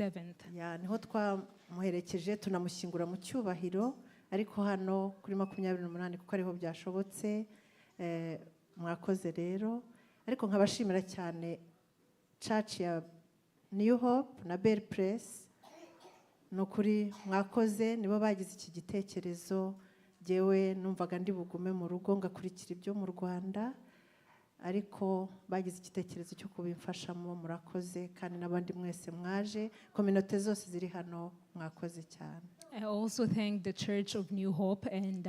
27th. niho twamuherekeje tunamushyingura mu cyubahiro ariko hano kuri 28 kuko ariho byashobotse. Mwakoze rero ariko nkabashimira cyane church ya New Hope na Bell Press. Nukuri mwakoze nibo bagize iki gitekerezo. Jewe numvaga ndi bugume mu rugo ngakurikira ibyo mu Rwanda ariko bagize igitekerezo cyo kubimfashamo. Murakoze kandi nabandi mwese mwaje community zose ziri hano mwakoze cyane. I also thank the Church of New Hope and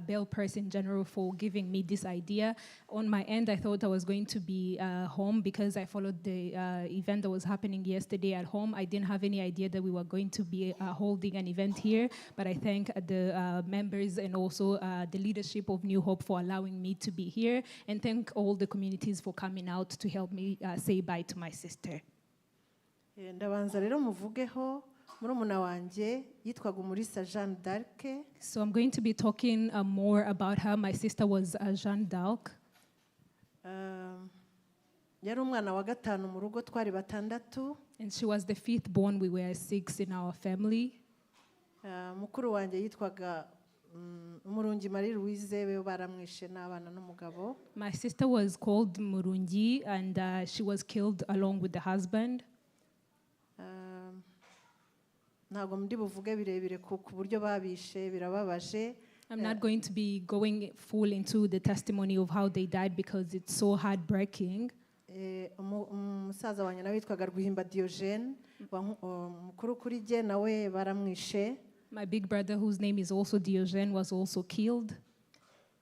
Bell Press in general for giving me this idea. On my end, I thought I was going to be home because I followed the event that was happening yesterday at home. I didn't have any idea that we were going to be holding an event here, but I thank the members and also the leadership of New Hope for allowing me to be here, and thank all the communities for coming out to help me say bye to my sister. Ndabanza rero muvugeho murumuna wanje yitwaga Umulisa Jeanne d'Arc. So I'm going to be talking more about her. My sister was Jeanne d'Arc. Yari umwana wa gatanu mu rugo twari batandatu. And she was the fifth born. We were 6 in our family. Mukuru wanje yitwaga Murungi Marie Louise, we baramwishe n'abana n'umugabo. My sister was called Murungi and she was killed along with the husband. Ntago ndi buvuge birebire ku buryo babishe birababaje. I'm not going to be going full into the testimony of how they died because it's so heartbreaking. Umusaza wanye nawe yitwaga Rwihimba Jeanne, mukuru kuri je nawe baramwishe. My big brother, whose name is also Jeanne, was also killed.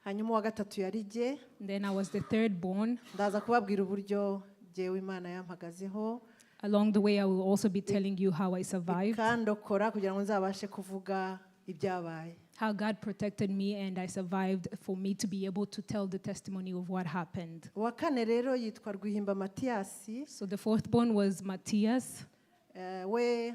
Hanyuma wa gatatu yari je. Then I was the third born. Ndaza kubabwira uburyo jewe Imana yampagazeho. Along the way, I will also be telling you how I survived. Kandokora kugira ngo nzabashe kuvuga ibyabaye. How God protected me and I survived for me to be able to tell the testimony of what happened. Wa kane rero yitwa Rwihimba Matthias. So the fourth born was Matthias. We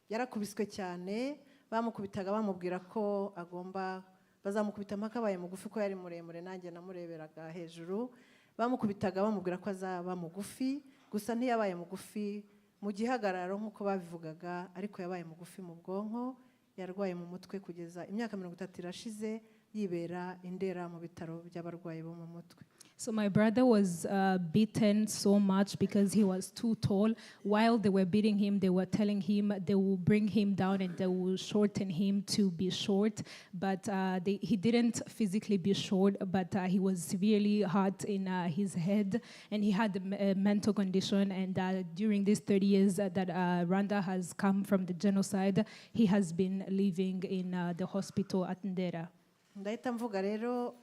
yarakubiswe cyane, bamukubitaga bamubwira ko agomba bazamukubita mpaka baye mugufi ko yari muremure nanjye namureberaga hejuru. Bamukubitaga bamubwira ko azaba mugufi, gusa ntiyabaye mugufi mu gihagararo nkuko babivugaga, ariko yabaye mugufi mu bwonko. Yarwaye mu mutwe kugeza imyaka 30 irashize yibera Indera mu bitaro by'abarwayi bo mu mutwe. So my brother was beaten so much because he was too tall. While they were beating him, they were telling him they will bring him down and they will shorten him to be short. But he didn't physically be short, but he was severely hurt in his head, and he had a mental condition. And during these 30 years that Rwanda has come from the genocide, he has been living in the hospital at Ndera. Ndahita mvuga rero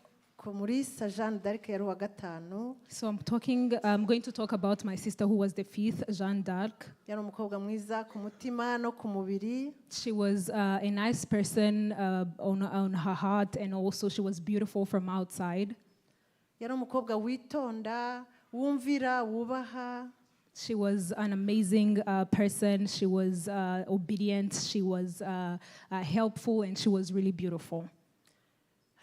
Umulisa Jeanne d'Arc yari wa gatanu. So I'm going to talk about my sister who was the fifth, Jeanne d'Arc. Yari umukobwa mwiza ku mutima no ku mubiri. She was a nice person on her heart, and also she was beautiful from outside. Yari umukobwa witonda, wumvira, wubaha. She was an amazing person. She was obedient. She was helpful, and she was really beautiful.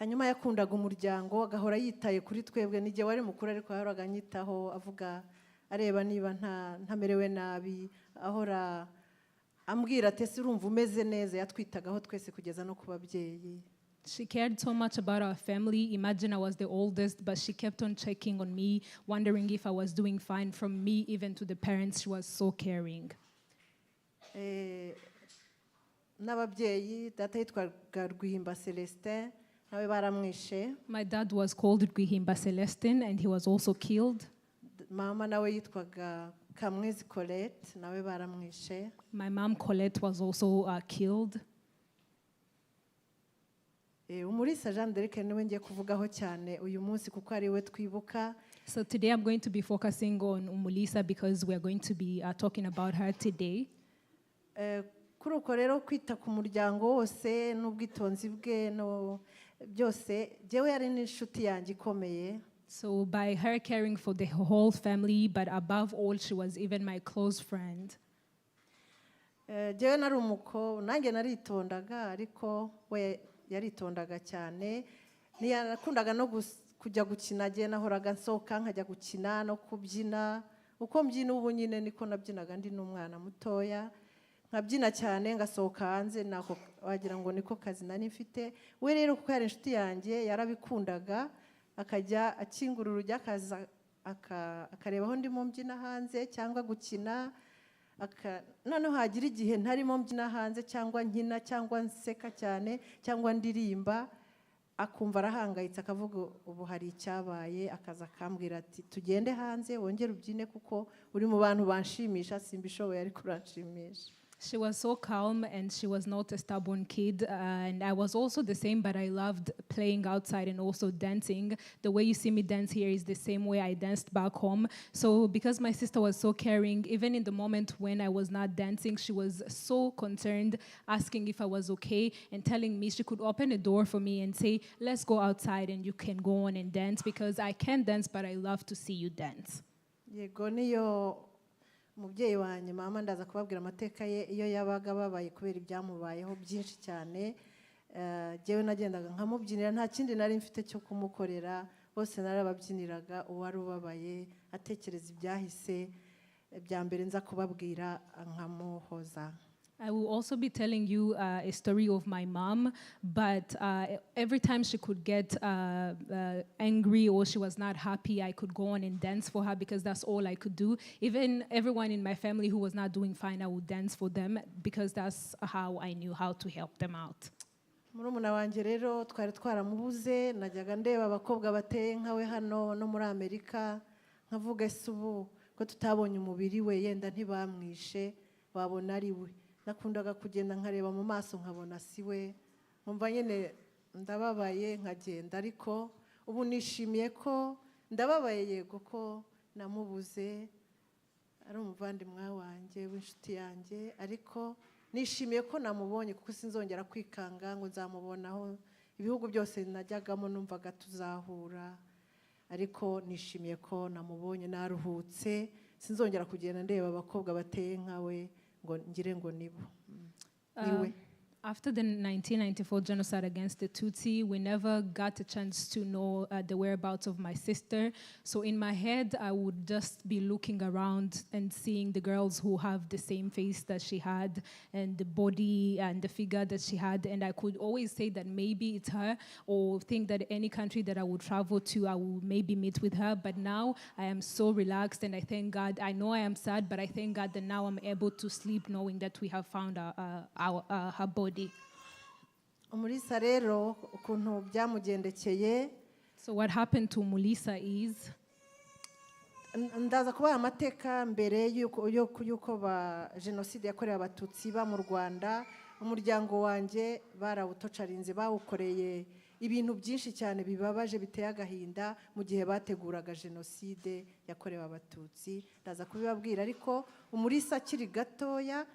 Hanyuma yakundaga umuryango, agahora yitaye kuri twebwe. Nige wari mukuru ariko yahoraga anyitaho avuga areba niba ntamerewe nabi, ahora ambwira ati ese urumva umeze neza. Yatwitagaho twese kugeza no ku babyeyi. She cared so much about our family. Imagine I was the oldest, but she kept on checking on me, wondering if I was doing fine. From me even to the parents, she was so caring. N'ababyeyi data yitwaga Rwihimba Celestin. My dad was called Rwihimba Celestin, and he was also killed. Mama nawe yitwaga Kamwezi Colette, nawe baramwishe. My mom Colette was also killed. Umulisa Jeanne d'Arc niwe ngiye kuvugaho cyane uyu munsi kuko ari we twibuka. So today I'm going to be focusing on Umulisa because we are going to be talking about her today. Kuri uko rero kwita ku muryango wose n'ubwitonzi bwe no byose jewe yari n'inshuti yanjye ikomeye. So by her caring for the whole family, but above all she was even my close friend. Jewe nari umuko nanjye naritondaga ariko we yaritondaga cyane. Niyakundaga no kujya gukina, je nahoraga nsohoka nkajya gukina no kubyina. Uko mbyina ubu nyine niko nabyinaga ndi n'umwana mutoya. nkabyina cyane ngasohoka hanze nako wagira ngo niko kazi nari mfite. We rero kuko yari inshuti yanjye yarabikundaga, akajya akingura urujya akaza akareba aho ndimo mbyina hanze cyangwa gukina. Noneho hagira igihe ntarimo mbyina hanze cyangwa nkina cyangwa nseka cyane cyangwa ndirimba, akumva arahangayitse akavuga ubu hari icyabaye, akaza akambwira ati tugende hanze wongere ubyine kuko uri mu bantu banshimisha, simbishoboye ariko uranshimisha. She was so calm and she was not a stubborn kid. And I was also the same, but I loved playing outside and also dancing. The way you see me dance here is the same way I danced back home. So because my sister was so caring, even in the moment when I was not dancing, she was so concerned, asking if I was okay and telling me she could open a door for me and say, let's go outside and you can go on and dance because I can dance, but I love to see you dance. Yego niyo umubyeyi wanjye mama ndaza kubabwira amateka ye iyo yabaga babaye kubera ibyamubayeho byinshi cyane. Jewe nagendaga nkamubyinira, nta kindi nari mfite cyo kumukorera, bose narababyiniraga. Uwari ubabaye atekereza ibyahise bya mbere nza kubabwira nkamuhoza. I will also be telling you a story of my mom, but every time she could get angry or she was not happy, I could go on and dance for her because that's all I could do. Even everyone in my family who was not doing fine, I would dance for them because that's how I knew how to help them out. Murumuna wanjye rero twari twaramubuze, najyaga ndeba abakobwa bateye nkawe hano no muri Amerika, nkavuga ese ubu ko tutabonye umubiri we yenda ntibamwishe wabona ari we. Nakundaga kugenda nkareba mu maso nkabona siwe, nkumva nyine ndababaye nkagenda. Ariko ubu nishimiye ko ndababaye yego ko namubuze, ari umuvandimwe wanjye w'inshuti yanjye, ariko nishimiye ko namubonye kuko sinzongera kwikanga ngo nzamubonaho. Ibihugu byose najyagamo numvaga tuzahura, ariko nishimiye ko namubonye, naruhutse, sinzongera kugenda ndeba abakobwa bateye nkawe ngo ngire ngo nibo niwe. After the 1994 genocide against the Tutsi, we never got a chance to know the whereabouts of my sister. So in my head, I would just be looking around and seeing the girls who have the same face that she had and the body and the figure that she had. And I could always say that maybe it's her, or think that any country that I would travel to, I will maybe meet with her. But now I am so relaxed and I thank God. I know I am sad, but I thank God that now I'm able to sleep knowing that we have found her body. Umulisa rero ukuntu byamugendekeye. So what happened to Umulisa is, ndaza kubaha amateka mbere yuko ba genocide yakorewe abatutsi ba mu Rwanda. Umuryango wanjye barawutocarinze, bawukoreye ibintu byinshi cyane bibabaje biteye agahinda mu gihe bateguraga genocide yakorewe abatutsi. Ndaza kubibabwira, ariko Umulisa akiri gatoya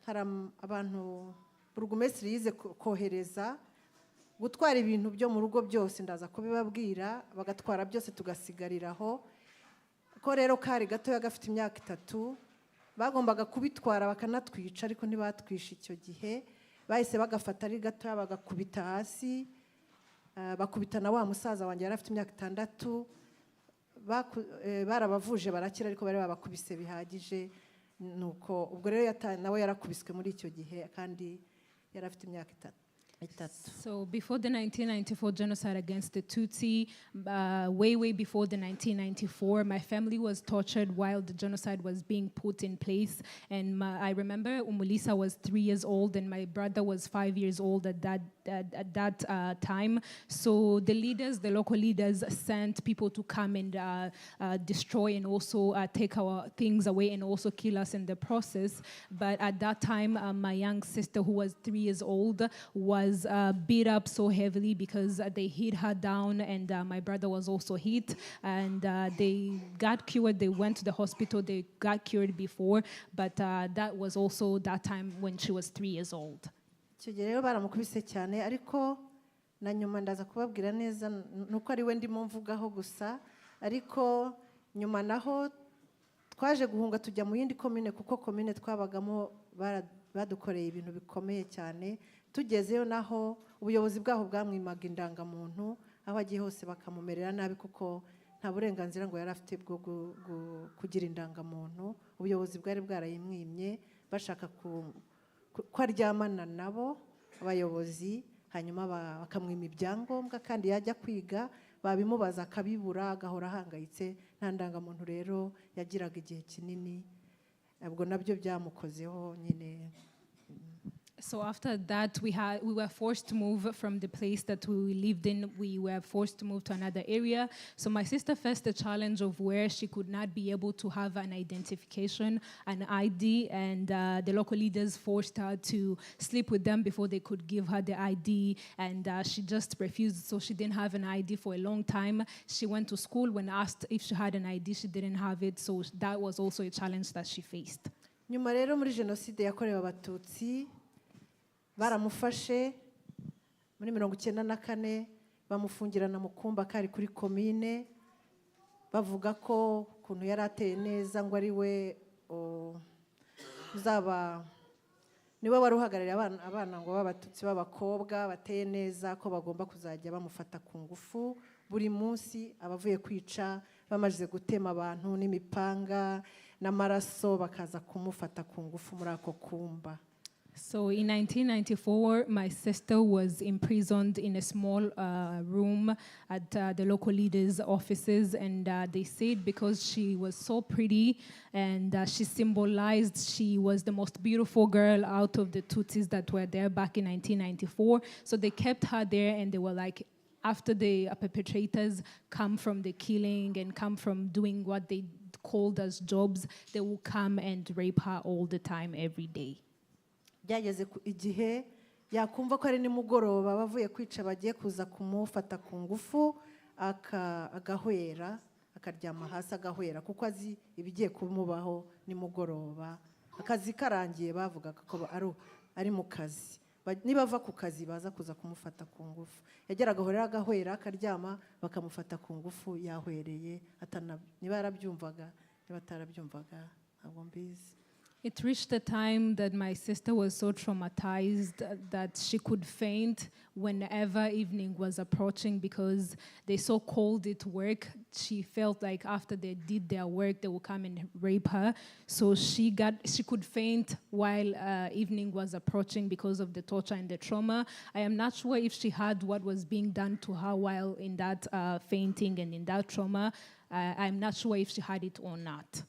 hari abantu burugumesitiri yize kohereza gutwara ibintu byo mu rugo byose. Ndaza kubibabwira, bagatwara byose tugasigariraho. Ko rero kari gatoya gafite imyaka 3, bagombaga kubitwara bakanatwica, ariko ntibatwisha icyo gihe. Bahise bagafata ari gatoya bagakubita hasi, bakubita na wa musaza wanjye yari afite imyaka 6. Barabavuje barakira, ariko bari babakubise bihagije. Nuko ubwo rero nawe yarakubiswe muri icyo gihe kandi yari afite imyaka 3. So before the 1994 genocide against the Tutsi, way before the 1994, my family was tortured while the genocide was being put in place. And I remember Umulisa was 3 years old and my brother was 5 years old at that time. So the local leaders sent people to come and destroy and also take our things away and also kill us in the process. But at that time, my young sister, who was 3 years old, was beat up so heavily because they hit her down, and my brother was also hit, and they got cured. They went to the hospital. They got cured before, but that was also that time when she was 3 years old. Icyo gihe rero baramukubise cyane, ariko na nyuma ndaza kubabwira neza nuko ari we ndimo mvugaho gusa. Ariko nyuma naho twaje guhunga tujya mu yindi commune, kuko commune twabagamo badukoreye ibintu bikomeye cyane. Tugezeyo naho ubuyobozi bwaho bwamwimaga indangamuntu, aho agiye hose bakamumerera nabi kuko nta burenganzira ngo yari afite bwo kugira indangamuntu. Ubuyobozi bwari bwarayimwimye, bashaka ko aryamana nabo abayobozi, hanyuma bakamwima ibyangombwa, kandi yajya kwiga babimubaza akabibura, agahora ahangayitse, nta ndangamuntu rero yagiraga igihe kinini. Ubwo nabyo byamukozeho nyine. So after that, we were forced to move from the place that we lived in. We were forced to move to another area. So my sister faced the challenge of where she could not be able to have an identification, an ID, and the local leaders forced her to sleep with them before they could give her the ID, and she just refused, so she didn't have an ID for a long time. She went to school. When asked if she had an ID, she didn't have it, so that was also a challenge that she faced. Nyuma rero muri jenoside yakorewe Abatutsi baramufashe muri 1994, bamufungirana mu kumba kari kuri komine, bavuga ko kuntu yari ateye neza ngo ari we uzaba niwe wari uhagarariye abana ngo b'Abatutsi b'abakobwa bateye neza, ko bagomba kuzajya bamufata ku ngufu buri munsi, abavuye kwica bamaze gutema abantu n'imipanga n'amaraso bakaza kumufata ku ngufu muri ako kumba. So in 1994, my sister was imprisoned in a small room at the local leaders' offices, and they said because she was so pretty and she symbolized, she was the most beautiful girl out of the Tutsis that were there back in 1994. So they kept her there, and they were like, after the perpetrators come from the killing and come from doing what they called as jobs, they will come and rape her all the time, every day. Byageze igihe yakumva ko ari nimugoroba bavuye kwica bagiye kuza kumufata ku ngufu, agahwera, akaryama hasi agahwera, kuko azi ibigiye kumubaho nimugoroba. Akazi karangiye bavugaga ko ari mu kazi, niba ava ku kazi baza kuza kumufata ku ngufu. Yageraga ahorera agahwera akaryama bakamufata ku ngufu yahwereye, niba yarabyumvaga niba atarabyumvaga ntabwo mbizi. It reached a time that my sister was so traumatized that she could faint whenever evening was approaching because they so called it work. She felt like after they did their work, they would come and rape her. So she could faint while evening was approaching because of the torture and the trauma. I am not sure if she had what was being done to her while in that fainting and in that trauma. I'm not sure if she had it or not.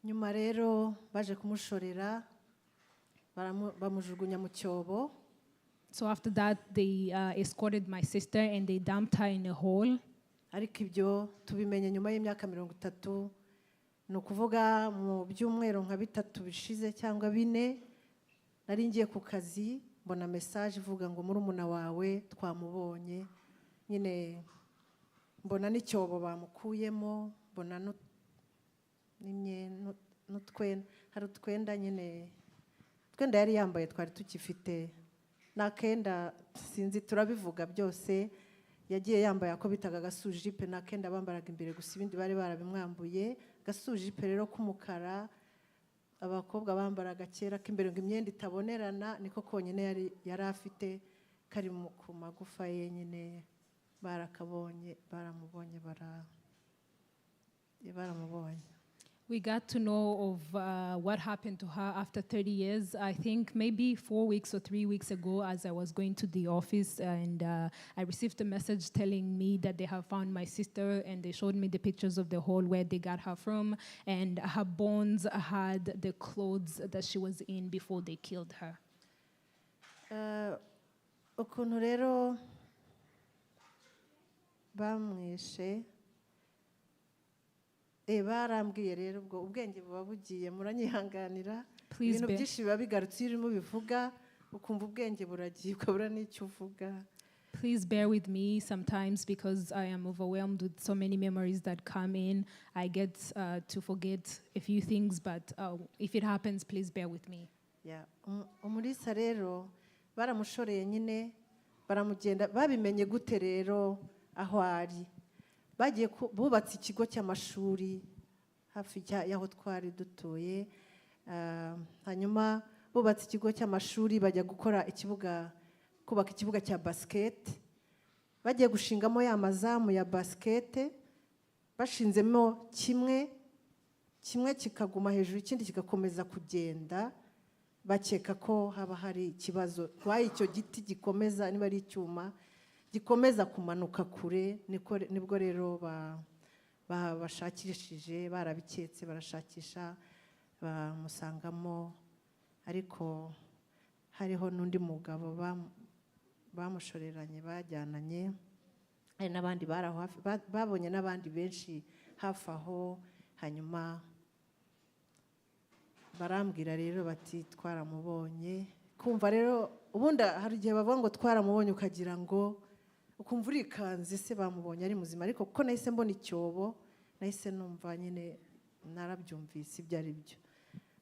Nyuma rero baje kumushorera bamujugunya mu cyobo. So after that, they escorted my sister and they dumped her in a hole. Ariko ibyo tubimenye nyuma y'imyaka 30, no kuvuga mu byumweru nka 3 bishize cyangwa 4, nari ngiye ku kazi mbona message ivuga ngo murumuna wawe twamubonye. Nyine mbona n'icyobo bamukuyemo, mbona hari utwenda nyine, twenda yari yambaye twari tukifite, nakenda sinzi turabivuga byose, yagiye yambaye ako bitaga gasujipe, nakenda bambaraga imbere gusa ibindi bari barabimwambuye. Gasujipe rero k'umukara abakobwa bambaraga kera k'imbere ngo imyenda itabonerana, niko konyine yari afite, kari ku magufa ye nyine. Baramubonye. We got to know of what happened to her after 30 years. I think maybe 4 weeks or 3 weeks ago, as I was going to the office, and I received a message telling me that they have found my sister, and they showed me the pictures of the hole where they got her from, and her bones had the clothes that she was in before they killed her. Ukuntu rero bamwishe, barambwiye rero ubwo ubwenge buba bugiye, muranyihanganira ibintu byinshi biba bigarutse irimo bivuga ukumva ubwenge buragiye ukabura n'icyo uvuga. Please bear with me sometimes because I am overwhelmed with so many memories that come in. I get to forget a few things, but if it happens, please bear with me. Umulisa rero baramushoreye nyine baramugenda. Babimenye gute rero aho ari? Bagiye bubatse ikigo cy'amashuri hafi y'aho twari dutuye, hanyuma bubatse ikigo cy'amashuri bajya kubaka ikibuga cya basket. Bagiye gushingamo ya mazamu ya basket, bashinzemo kimwe kikaguma hejuru, ikindi kigakomeza kugenda. bakeka ko haba hari ikibazo waye icyo giti gikomeza niba ari icyuma gikomeza kumanuka kure nibwo rero bashakishije barabiketse barashakisha bamusangamo ariko hariho n'undi mugabo bamushoreranye bajyananye hari n'abandi baraho hafi babonye n'abandi benshi hafi aho hanyuma barambwira rero bati twaramubonye kumva rero ubundi hari igihe bavuga ngo twaramubonye ukagira ngo ukumva urikanze se bamubonye ari muzima ariko kuko nahise mbona icyobo nahise numva nyine narabyumvise ibyo ari byo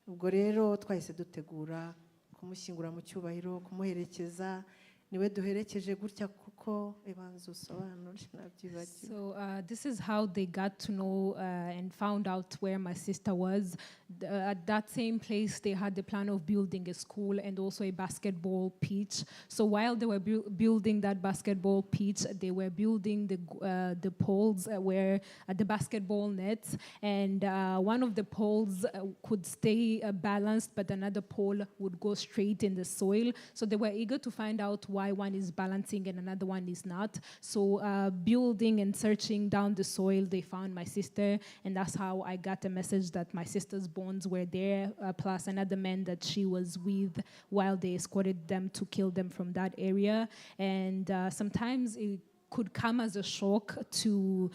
ubwo rero twahise dutegura kumushyingura mu cyubahiro kumuherekeza niwe duherekeje gutya kuko ibanza usobanure nabyibagiwe. So this is how they got to know and found out where my sister was. At that same place, they had the plan of building a school and also a basketball pitch. So while they were building that basketball pitch, they were building the poles where the basketball nets, and one of the poles could stay balanced, but another pole would go straight in the soil. So they were eager to find out why one is balancing and another one is not. So building and searching down the soil, they found my sister, and that's how I got a message that my sister's bones were there, plus another man that she was with while they escorted them to kill them from that area. And sometimes it could come as a shock to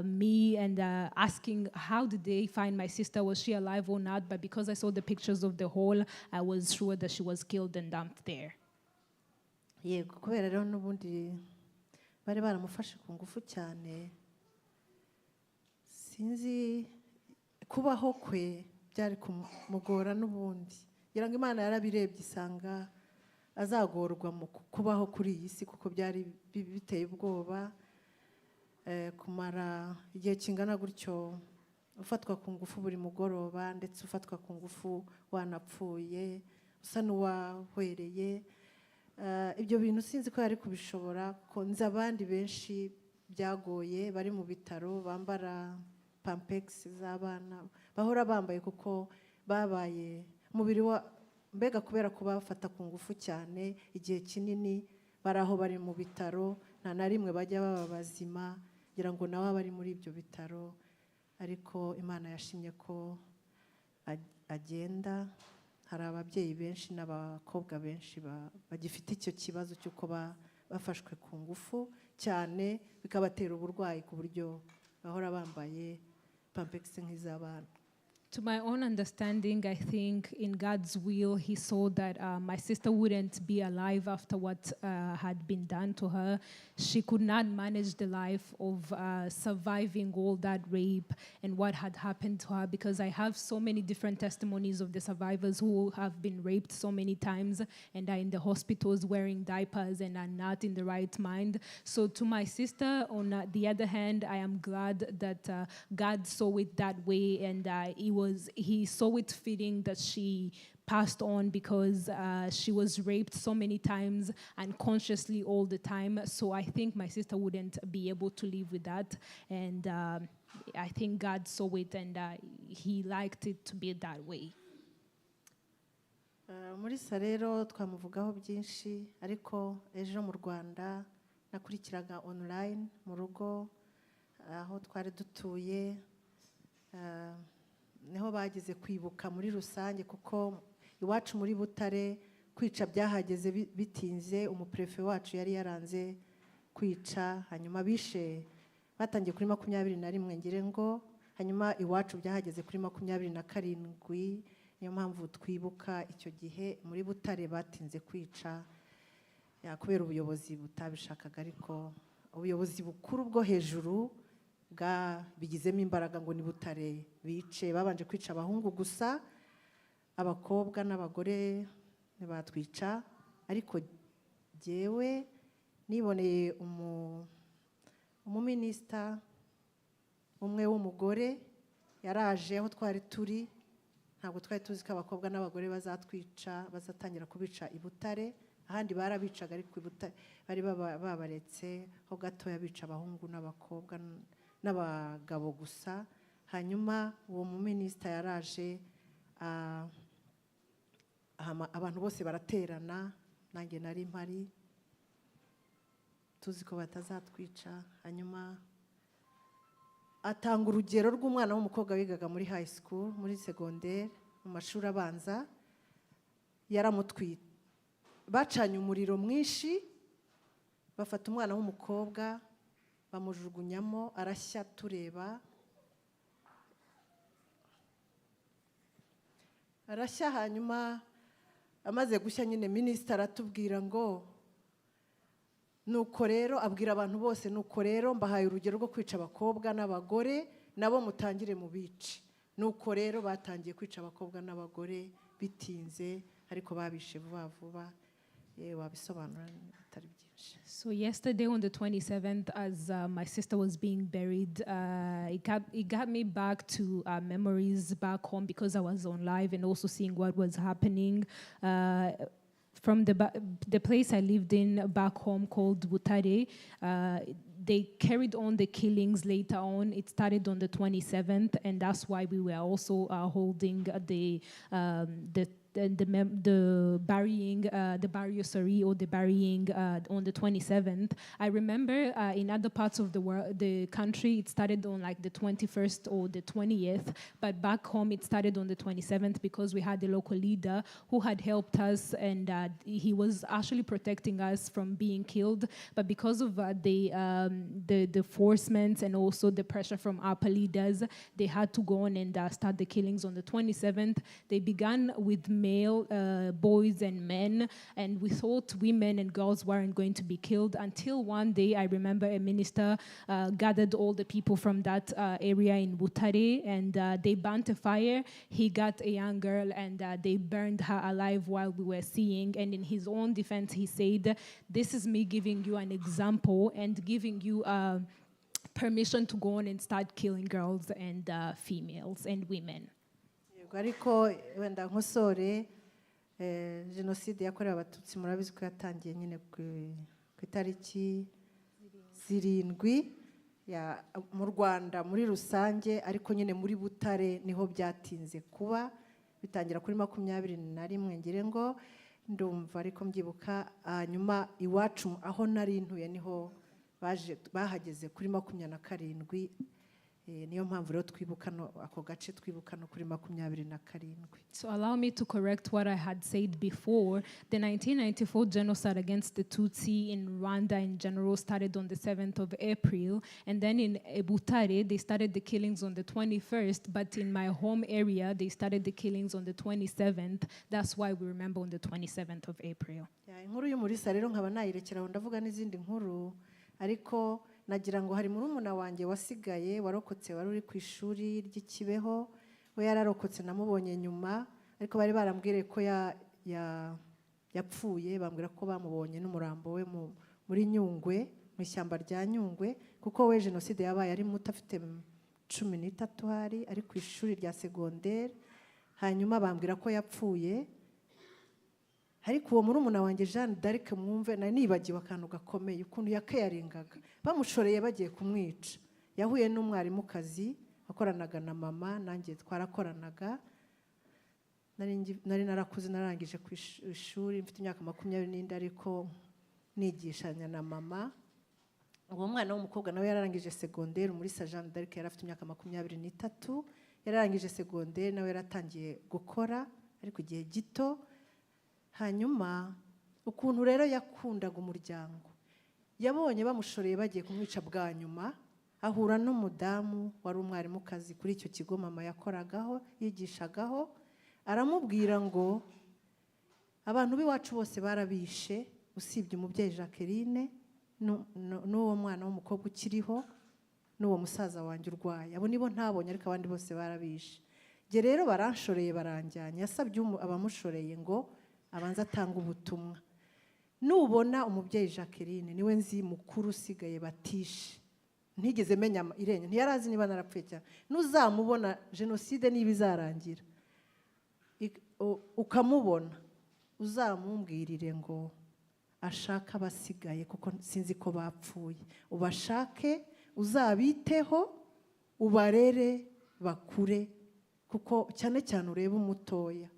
me and asking how did they find my sister, was she alive or not? But because I saw the pictures of the hole, I was sure that she was killed and dumped there. Yego kubera rero n'ubundi bari baramufashe ku ngufu cyane sinzi kubaho kwe byari kumugora n'ubundi ngira ngo Imana yarabirebye isanga azagorwa mu kubaho kuri iyi si kuko byari biteye ubwoba kumara igihe kingana gutyo ufatwa ku ngufu buri mugoroba ndetse ufatwa ku ngufu wanapfuye usa n'uwahwereye ibyo bintu sinzi ko yari kubishobora ko nzi abandi benshi byagoye bari mu bitaro bambara pampex z'abana bahora bambaye kuko babaye umubiri wa mbega kubera ko bafata ku ngufu cyane igihe kinini baraho bari mu bitaro nta na rimwe bajya baba bazima ngira ngo nawe bari muri ibyo bitaro ariko Imana yashimye ko agenda hari ababyeyi benshi n'abakobwa benshi bagifite icyo kibazo cy'uko bafashwe ku ngufu cyane bikabatera uburwayi ku buryo bahora bambaye pampex nk'iz'abana. To my own understanding, I think in God's will, He saw that my sister wouldn't be alive after what had been done to her. She could not manage the life of surviving all that rape and what had happened to her, because I have so many different testimonies of the survivors who have been raped so many times and are in the hospitals wearing diapers and are not in the right mind. So to my sister, on the other hand, I am glad that God saw it that way, and He saw it fitting that she passed on, because she was raped so many times unconsciously all the time. So I think my sister wouldn't be able to live with that. And I think God saw it, and He liked it to be that way. Umulisa rero twamuvugaho byinshi, ariko ejo mu Rwanda nakurikiraga online mu rugo aho twari dutuye, niho bageze kwibuka muri rusange kuko iwacu muri Butare kwica byahageze bitinze. Umuprefe wacu yari yaranze kwica, hanyuma bishe batangiye kuri 21 ngire ngo, hanyuma iwacu byahageze kuri 27. Niyo mpamvu twibuka icyo gihe muri Butare batinze kwica kubera ubuyobozi butabishakaga, ariko ubuyobozi bukuru bwo hejuru bigizemo imbaraga ngo ni Butare bice. Babanje kwica abahungu gusa, abakobwa n'abagore batwica, ariko jewe niboneye umuminisita umwe w'umugore yaraje aho twari turi. Ntabwo twari tuzi ko abakobwa n'abagore bazatwica, bazatangira kubica i Butare. Ahandi barabicaga, ariko i Butare bari babaretse ho gatoya bica abahungu n'abakobwa n'abagabo gusa. Hanyuma uwo muminisita yaraje abantu bose baraterana nanjye nari mpari tuzi ko batazatwica. Hanyuma atanga urugero rw'umwana w'umukobwa wigaga muri high school, muri secondaire, mu mashuri abanza, yaramutwite. Bacanye umuriro mwinshi, bafata umwana w'umukobwa bamujugunyamo, arashya tureba. Arashya, hanyuma amaze gushya nyine minisita aratubwira ngo nuko rero, abwira abantu bose, nuko rero mbahaye urugero rwo kwica abakobwa n'abagore, nabo mutangire mu bice. Nuko rero batangiye kwica abakobwa n'abagore bitinze, ariko babishe vuba vuba. Wabisobanura atari byinshi. So yesterday on the 27th, as my sister was being buried, it got me back to memories back home, because I was on live and also seeing what was happening. From the place I lived in back home called Butare, they carried on the killings later on. It started on the 27th, and that's why we were also holding the burying on the 27th. I remember in other parts of the country, it started on like the 21st or the 20th, but back home it started on the 27th, because we had a local leader who had helped us, and he was actually protecting us from being killed. But because of the forcements and also the pressure from upper leaders, they had to go on and start the killings on the 27th. They began with male boys and men, and we thought women and girls weren't going to be killed, until one day I remember a minister gathered all the people from that area in Butare, and they burnt a fire. He got a young girl, and they burned her alive while we were seeing. And in his own defense, he said, "This is me giving you an example and giving you permission to go on and start killing girls and females and women." Ariko wenda nkosore, genocide yakorewe abatutsi murabizi ko yatangiye nyine ku itariki 7 mu Rwanda muri rusange, ariko nyine muri Butare niho byatinze kuba, bitangira kuri 21 ngire ngo ndumva, ariko mbyibuka. Hanyuma iwacu aho nari ntuye niho bahageze kuri 27. Niyo mpamvu rero twibuka ako gace, twibuka no kuri 27. So allow me to correct what I had said before. The 1994 genocide against the Tutsi in Rwanda in general started on the 7th of April, and then in Butare they started the killings on the 21st, but in my home area they started the killings on the 27th. That's why we remember on the 27th of April. Inkuru y'Umulisa rero nkaba nayirekeraho, ndavuga n'izindi nkuru, ariko nagira ngo hari murumuna wanjye wasigaye warokotse, wari uri ku ishuri ry'Ikibeho. We yararokotse, namubonye nyuma, ariko bari barambwire ko yapfuye. Bambwira ko bamubonye n'umurambo we muri Nyungwe, mu ishyamba rya Nyungwe, kuko we genocide yabaye ari muto, afite 13 hari, ari ku ishuri rya secondaire. Hanyuma bambwira ko yapfuye. Ariko uwo murumuna wanjye Jeanne d'Arc, mwumve, na nibagiwe akantu gakomeye, ukuntu yakayarengaga. Bamushoreye bagiye kumwica. Yahuye n'umwarimukazi wakoranaga na mama, nanjye twarakoranaga. Nari narakuze, narangije ku ishuri mfite imyaka 24, ariko nigishanya na mama. Uwo mwana w'umukobwa nawe yararangije secondaire muri Jeanne d'Arc, yari afite imyaka 23. Yararangije secondaire, nawe yaratangiye gukora, ariko igihe gito. Hanyuma ukuntu rero yakundaga umuryango, yabonye bamushoreye bagiye kumwica bwa nyuma, ahura n'umudamu wari umwarimukazi kuri icyo kigo mama yakoragaho, yigishagaho. Aramubwira ngo abantu b'iwacu bose barabishe, usibye umubyeyi Jacqueline n'uwo mwana w'umukobwa ukiriho, n'uwo musaza wanjye urwaye. Abo nibo ntabonye, ariko abandi bose barabishe. Nge rero baranshoreye, baranjyanye. Yasabye abamushoreye ngo abanza atanga ubutumwa. Nubona umubyeyi Jacqueline, niwe nzi mukuru usigaye batishe. Ntigeze menya irenge, ntiyarazi niba narapfuye cyane. Nuzamubona genocide niba izarangira, ukamubona, uzamumbwirire ngo ashaka abasigaye, kuko sinzi ko bapfuye. Ubashake, uzabiteho, ubarere, bakure, kuko cyane cyane ureba umutoya.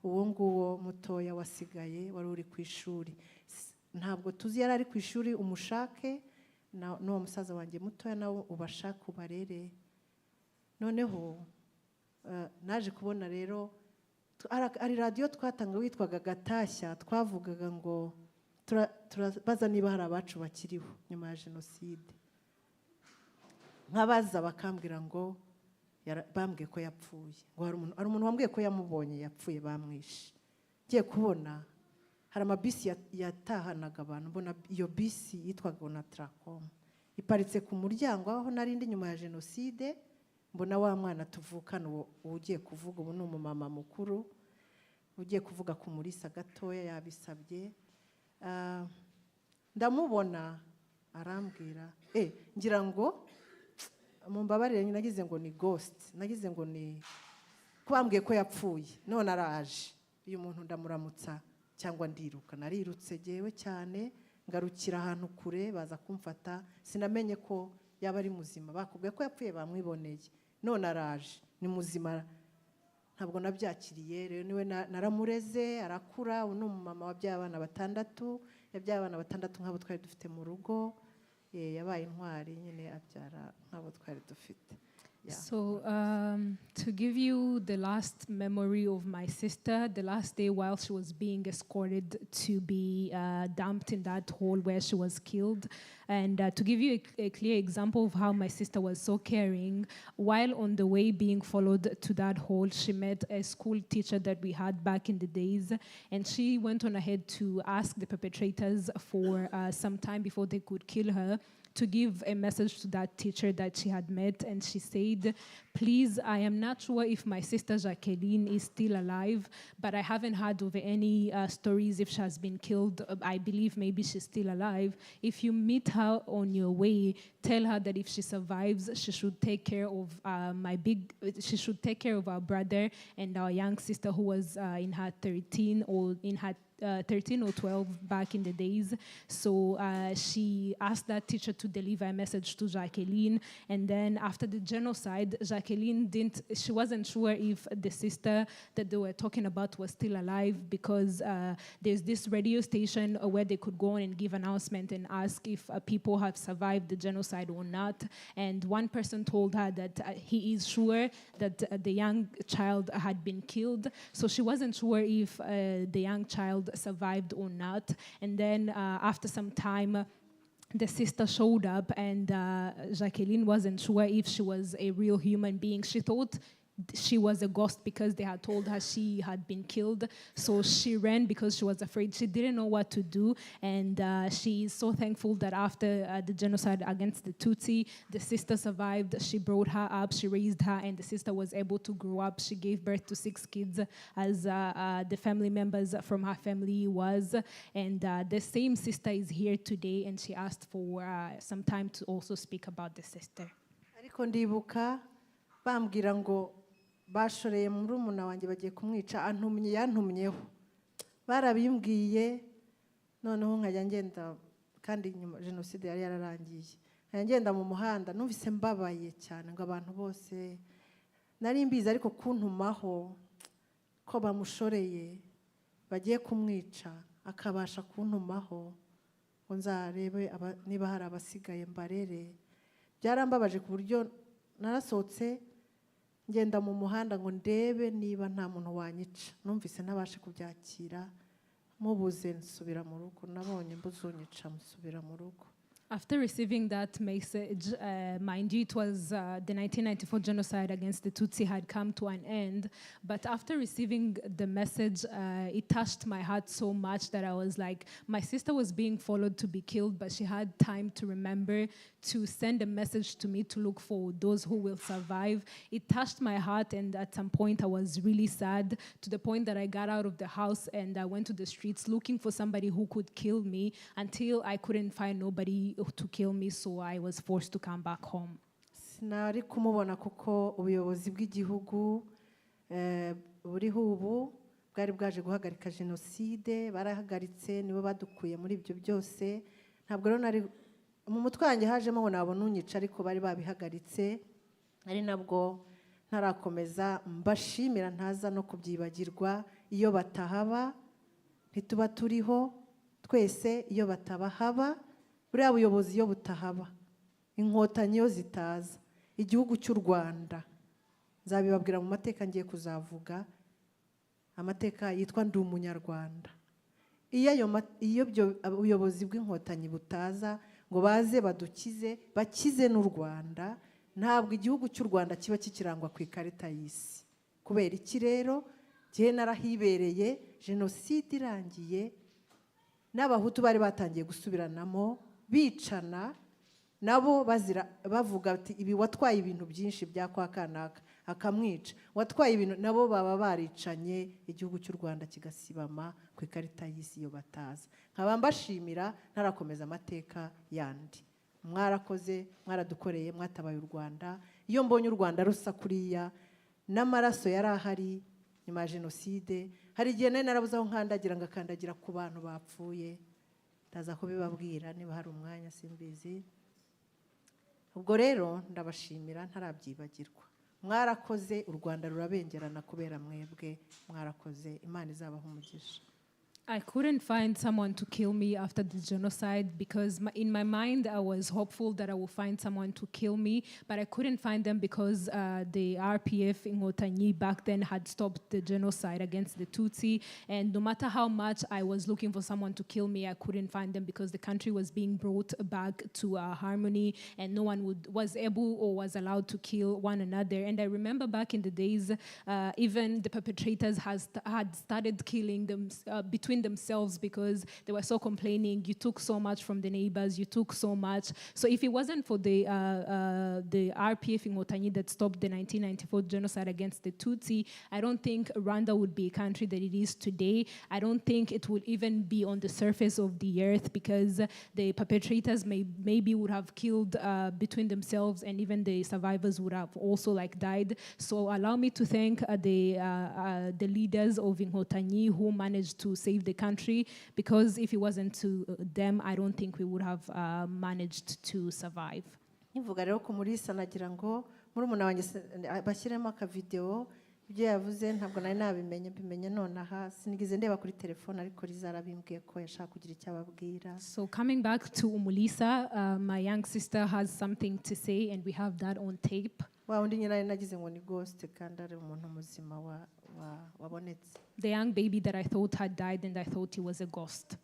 uwo nguwo mutoya wasigaye wari uri ku ishuri. Ntabwo tuzi yari ari ku ishuri umushake n'uwo musaza wanjye mutoya nawe ubashaka ubarere. Noneho naje kubona rero ari radiyo twatanga witwaga Gatashya, twavugaga ngo turabaza niba hari abacu bakiriho nyuma ya jenoside. Nkabaza bakambwira ngo bambwiye ko yapfuye, ngo hari umuntu wambwiye ko yamubonye yapfuye bamwishe. Ngiye kubona hari amabisi yatahanaga abantu, mbona iyo bisi yitwaga na Tracom iparitse ku muryango aho narindi nyuma ya jenoside. Mbona wa mwana tuvukana ugiye kuvuga, ubu ni umumama mukuru ugiye kuvuga ku Umulisa gatoya yabisabye. Ndamubona arambwira ngira ngo mumbabarire, nagize ngo ni ghost, nagize ngo ni kubambwiye ko yapfuye. None araje uyu muntu ndamuramutsa cyangwa ndiruka. Narirutse jewe cyane ngarukira ahantu kure, baza kumfata. Sinamenye ko yaba ari muzima, bakubwiye ko yapfuye bamwiboneye. None araje ni muzima, ntabwo nabyakiriye. Rero niwe naramureze arakura. Uno umumama wabyaye abana 6, yabyaye abana 6 nk'abo twari dufite mu rugo. Yabaye intwari nyine abyara nk'abo twari dufite. Yeah. So to give you the last memory of my sister, the last day while she was being escorted to be dumped in that hole where she was killed, and to give you a clear example of how my sister was so caring, while on the way being followed to that hole, she met a school teacher that we had back in the days, and she went on ahead to ask the perpetrators for some time before they could kill her, to give a message to that teacher that she had met. And she said, please, I am not sure if my sister Jacqueline is still alive, but I haven't heard of any stories if she has been killed. I believe maybe she's still alive. If you meet her on your way, tell her that if she survives, she should take care of she should take care of our brother and our young sister who was in her 13 or 12 back in the days. So she asked that teacher to deliver a message to Jacqueline. And then after the genocide, Jacqueline she wasn't sure if the sister that they were talking about was still alive, because there's this radio station where they could go on and give announcement and ask if people have survived the genocide or not. And one person told her that he is sure that the young child had been killed. So she wasn't sure if the young child survived or not. And then after some time, the sister showed up, and Jacqueline wasn't sure if she was a real human being. She thought she was a ghost because they had told her she had been killed. So she ran because she was afraid. She didn't know what to do. And she is so thankful that after the genocide against the Tutsi, the sister survived. She brought her up, she raised her, and the sister was able to grow up. She gave birth to 6 kids, as the family members from her family was. And the same sister is here today, and she asked for some time to also speak about the sister. Ariko ndibuka bambwira ngo bashoreye muri umuna wanjye bagiye kumwica, yantumyeho barabimbwiye. Noneho nkajya ngenda, kandi nyuma jenoside yari yararangiye, nkajya ngenda mu muhanda numvise mbabaye cyane ngo abantu bose nari mbizi, ariko kuntumaho ko bamushoreye bagiye kumwica, akabasha kuntumaho ngo nzarebe niba hari abasigaye mbarere. Byarambabaje ku buryo narasohotse ngenda mu muhanda ngo ndebe niba nta muntu wanyica. Numvise ntabashe kubyakira, mubuze nsubira mu rugo. Nabonye mbuzunyica musubira mu rugo. After receiving that message, mind you, it was the 1994 genocide against the Tutsi had come to an end. But after receiving the message, it touched my heart so much that I was like, my sister was being followed to be killed, but she had time to remember to send a message to me to look for those who will survive. It touched my heart, and at some point I was really sad, to the point that I got out of the house and I went to the streets looking for somebody who could kill me, until I couldn't find nobody to kill me, so I was forced to come back home. Sinari kumubona kuko ubuyobozi bw'igihugu buriho ubu bwari bwaje guhagarika jenoside, barahagaritse, nibo badukuye muri ibyo byose. Ntabwo rero nari mu mutwe wanjye hajemo ngo nabona unyica, ariko bari babihagaritse. Ari nabwo ntarakomeza mbashimira, ntaza no kubyibagirwa iyo batahaba ntituba turiho, twese iyo batabahaba, buriya buyobozi iyo butahaba, inkotanyi iyo zitaza, igihugu cy'u Rwanda, nzabibabwira mu mateka ngiye kuzavuga, amateka yitwa ndi umunyarwanda. Iyo ubuyobozi bw'inkotanyi butaza ngo baze badukize, bakize n'u Rwanda, ntabwo igihugu cy'u Rwanda kiba kikirangwa ku ikarita y'isi. Kubera iki rero? Jeanne narahibereye, jenoside irangiye, n'abahutu bari batangiye gusubiranamo, bicana, nabo bavuga ati ibi watwaye ibintu byinshi bya kwa kanaka, akamwica, watwaye ibintu, nabo baba baricanye, igihugu cy'u Rwanda kigasibama ku ikarita y'isi iyo bataza. Nkaba mbashimira, ntarakomeza amateka yandi. Mwarakoze, mwaradukoreye, mwatabaye u Rwanda. Iyo mbonye u Rwanda rusa kuriya, n'amaraso yari ahari nyuma ya jenoside, hari igihe nari narabuze aho nkandagira, ngakandagira ku bantu bapfuye, ndaza kubibabwira niba hari umwanya, simbizi. Ubwo rero ndabashimira ntarabyibagirwa. Mwarakoze, u Rwanda rurabengerana kubera mwebwe, mwarakoze, Imana izabaha umugisha. I couldn't find someone to kill me after the genocide because in my mind I was hopeful that I would find someone to kill me, but I couldn't find them because the RPF in Otanyi back then had stopped the genocide against the Tutsi, and no matter how much I was looking for someone to kill me, I couldn't find them because the country was being brought back to harmony and no one was able or was allowed to kill one another. And I remember back in the days, even the perpetrators had started killing them between themselves because they were so complaining. You took so much from the neighbors, you took so much. So if it wasn't for the RPF in Otanyi that stopped the 1994 genocide against the Tutsi, I don't think Rwanda would be a country that it is today. I don't think it would even be on the surface of the earth because the perpetrators maybe would have killed between themselves, and even the survivors would have also died. So allow me to thank the leaders of Inkotanyi who managed to save the country, because if it wasn't to them, I don't think we would have managed to survive. Nivuga rero ku Umulisa nagira ngo murumuna wanjye bashyiremo akavideo ibyo yavuze, ntabwo nari nabimenye nonaha, sinigize ndeba kuri telefone ariko rizarabimbwiye ko yashaka kugira icyo ababwira. So coming back to Umulisa, my young sister has something to say and we have that on tape. Wa undi nyina nagize ngo ni ghost kandi ari umuntu muzima wabonetse. The young baby that I thought had died and I thought he was a ghost.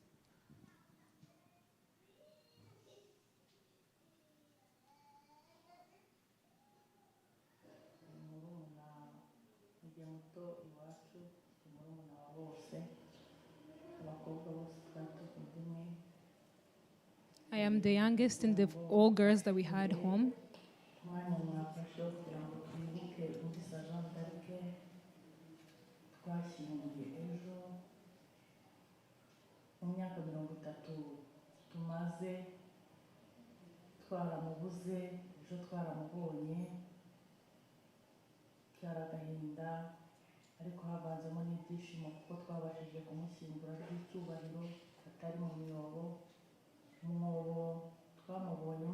I am the youngest in all girls that we had home. Twashyinguye ejo mu myaka 30 tumaze twaramubuze, ejo twaramubonye, cyaragahinda ariko habanzemo n'ibyishimo kuko twabashije kumushyingura by'icyubahiro atari mu myobo. Umwobo twamubonye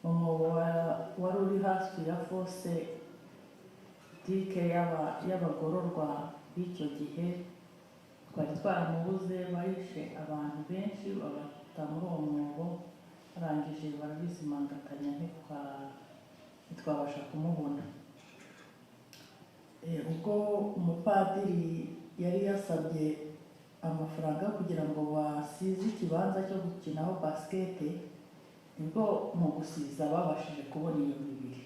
umwobo wari uri hafi ya fose dike y'abagororwa b'icyo gihe. Twari twaramubuze, bahishe abantu benshi babata muri uwo mwobo, barangije barabizimangatanya ntitwabasha kumubona. Ubwo umupadiri yari yasabye amafaranga kugira ngo basize ikibanza cyo gukinaho basikete, nibwo mu gusiza babashije kubona iyo mibiri.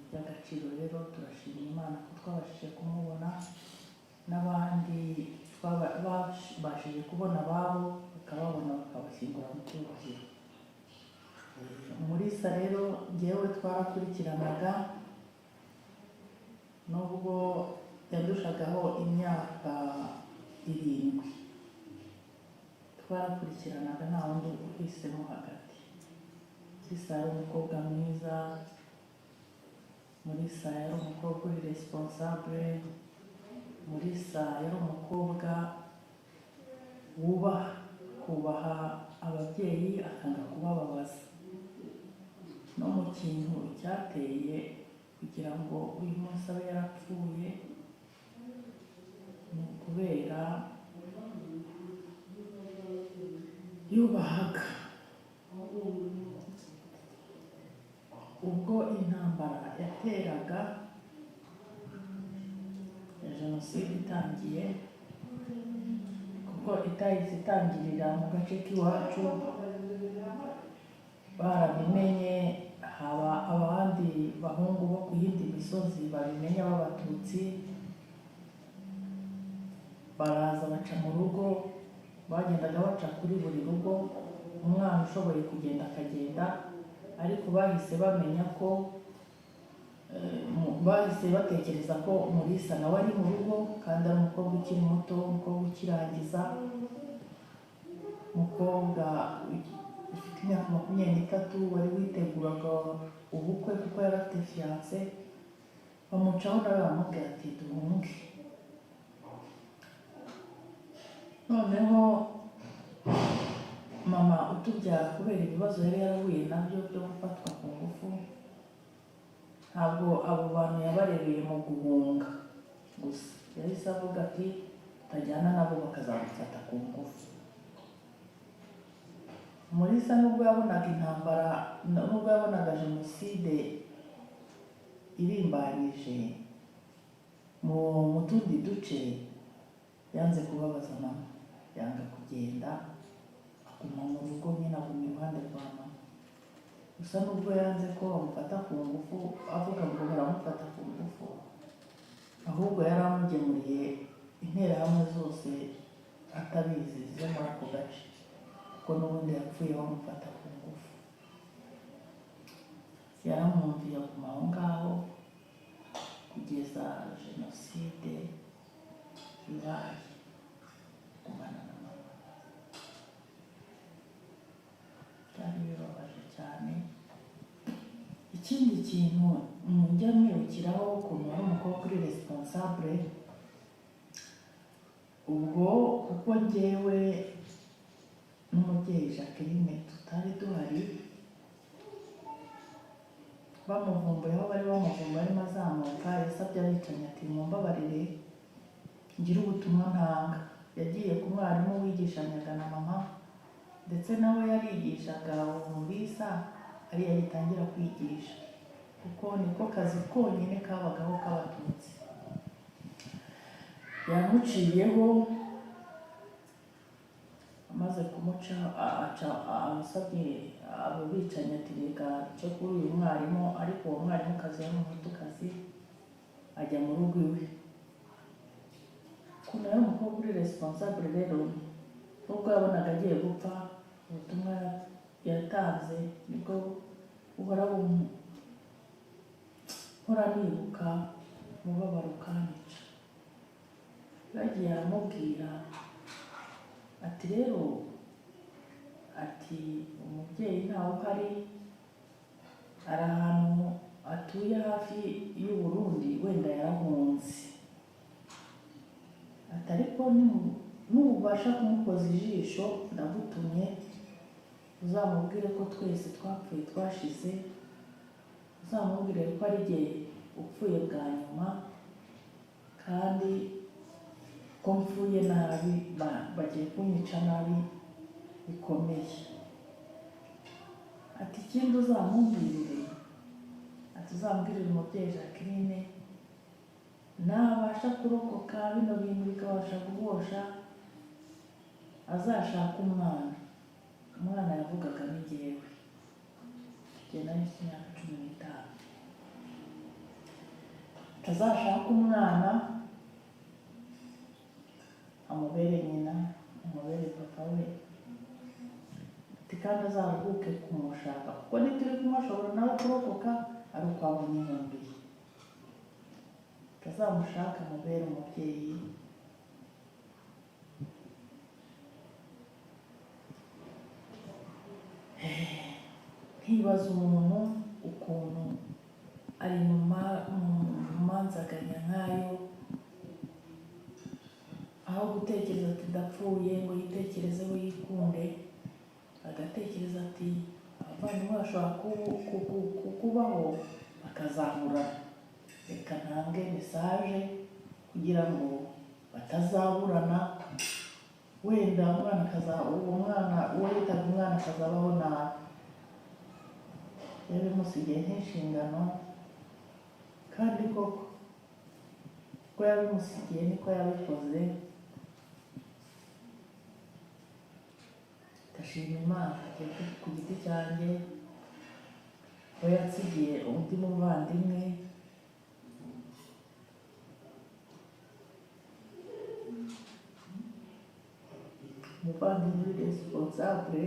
By'agaciro rero turashimira Imana ko twabashije kumubona, n'abandi babashije kubona ababo bakababona bakabashyingura mu cyubahiro. Umulisa rero njyewe twarakurikiranaga, nubwo yadushagaho imyaka 7, twarakurikiranaga nta wundi uhisemo hagati. Umulisa yari umukobwa mwiza, Umulisa yari umukobwa uri responsable, Umulisa yari umukobwa kubaha ababyeyi akanga kubababaza. No mu kintu cyateye kugira ngo uyu munsi abe yarapfuye ni ukubera yubahaga ubwo intambara yateraga ya jenoside itangiye, kuko itahise itangirira mu gace k'iwacu, barabimenye, haba abandi bahungu bo ku yindi misozi babimenya b'abatutsi, baraza baca mu rugo, bagendaga baca kuri buri rugo, umwana ushoboye kugenda akagenda, ariko bahise bamenya ko bahise batekereza ko Umulisa nawe ari mu rugo, kandi ari umukobwa ukiri muto, umukobwa ukirangiza, umukobwa ufite imyaka 23 wari witeguraga ubukwe kuko yari afite fiance. Bamucaho nawe bamubwira ati duhunge. Noneho mama utubyara kubera ibibazo yari yarahuye nabyo byo gufatwa ku ngufu, ntabwo abo bantu yabarereye mu guhunga gusa, yahise avuga ati tutajyana nabo bakazamufata ku ngufu. Umulisa nubwo yabonaga intambara, nubwo yabonaga jenoside irimbanyije mu tundi duce, yanze kubabaza mama, yanga kugenda, aguma mu rugo nyine, aguma iruhande rwa mama. Gusa nubwo yanze ko bamufata ku ngufu, avuga ngo baramufata ku ngufu, ahubwo yari amugemuriye interahamwe zose atabizi zo muri ako gace, kuko n'ubundi yapfuye bamufata ku ngufu. Yaramwumviye aguma aho ngaho kugeza jenoside ibaye, kumana na mama. Byari bibabaje cyane. Ikindi kintu njya mwibukiraho ukuntu ari umukobwa uri responsable, ubwo kuko njyewe n'umubyeyi Jacqueline tutari duhari, bamuvumbuye aho bari bamuvumbuye arimo azamuka, yasabye abicanyi ati mumbabarire ngire ubutumwa ntanga. Yagiye ku mwarimu wigishanyaga na mama, ndetse nawe yarigishaga Umulisa, ariyo agitangira kwigisha, kuko niko kazi konyine kabagaho k'abatutsi. Yamuciyeho, amaze kumuca amusabye abo bicanyi ati reka cyo kuri uyu mwarimu, ariko uwo mwarimukazi yari umuhutukazi, ajya mu rugo iwe. Ukuntu yari umukobwa uri responsable rero, nubwo yabonaga agiye gupfa, ubutumwa yatanze nibwo uhora nibuka, umubabaro ukanyica. Bagiye aramubwira ati rero, ati umubyeyi ntawe uhari, ari ahantu atuye hafi y'u Burundi, wenda yarahunze. Ati ariko nubasha kumukoza ijisho, ndagutumye uzamubwire ko twese twapfuye twashize, uzamubwire ko ari jye upfuye bwa nyuma, kandi ko mpfuye nabi, bagiye kunyica nabi bikomeye. Ati ikindi uzamubwirire, ati uzambwirire umubyeyi Jacqueline, nabasha kurokoka bino bintu bikabasha guhosha, azashaka umwana. Umwana yavugaga ni jyewe, jye nari mfite imyaka 15. Azashaka umwana, amubere nyina, amubere papa we, ati kandi azaruhuke kumushaka, kuko nituri kumashobora nawe kurokoka ari uko abonye inkumbiye. Azamushaka amubere umubyeyi. Nkibaza umuntu ukuntu ari mu manzaganya nkayo, aho gutekereza ati ndapfuye ngo yitekereze we yikunde, agatekereza ati abavandimwe bashobora kukubaho bakazahura reka ntange mesaje kugira ngo batazaburana, wenda uwo mwana uwo yitaga umwana akazabaho nabi. Yabimusigiye nk'inshingano, kandi koko ko yabimusigiye niko yabikoze. Ndashima Imana ku giti cyanjye ko yansigiye undi muvandimwe, umuvandimwe responsable,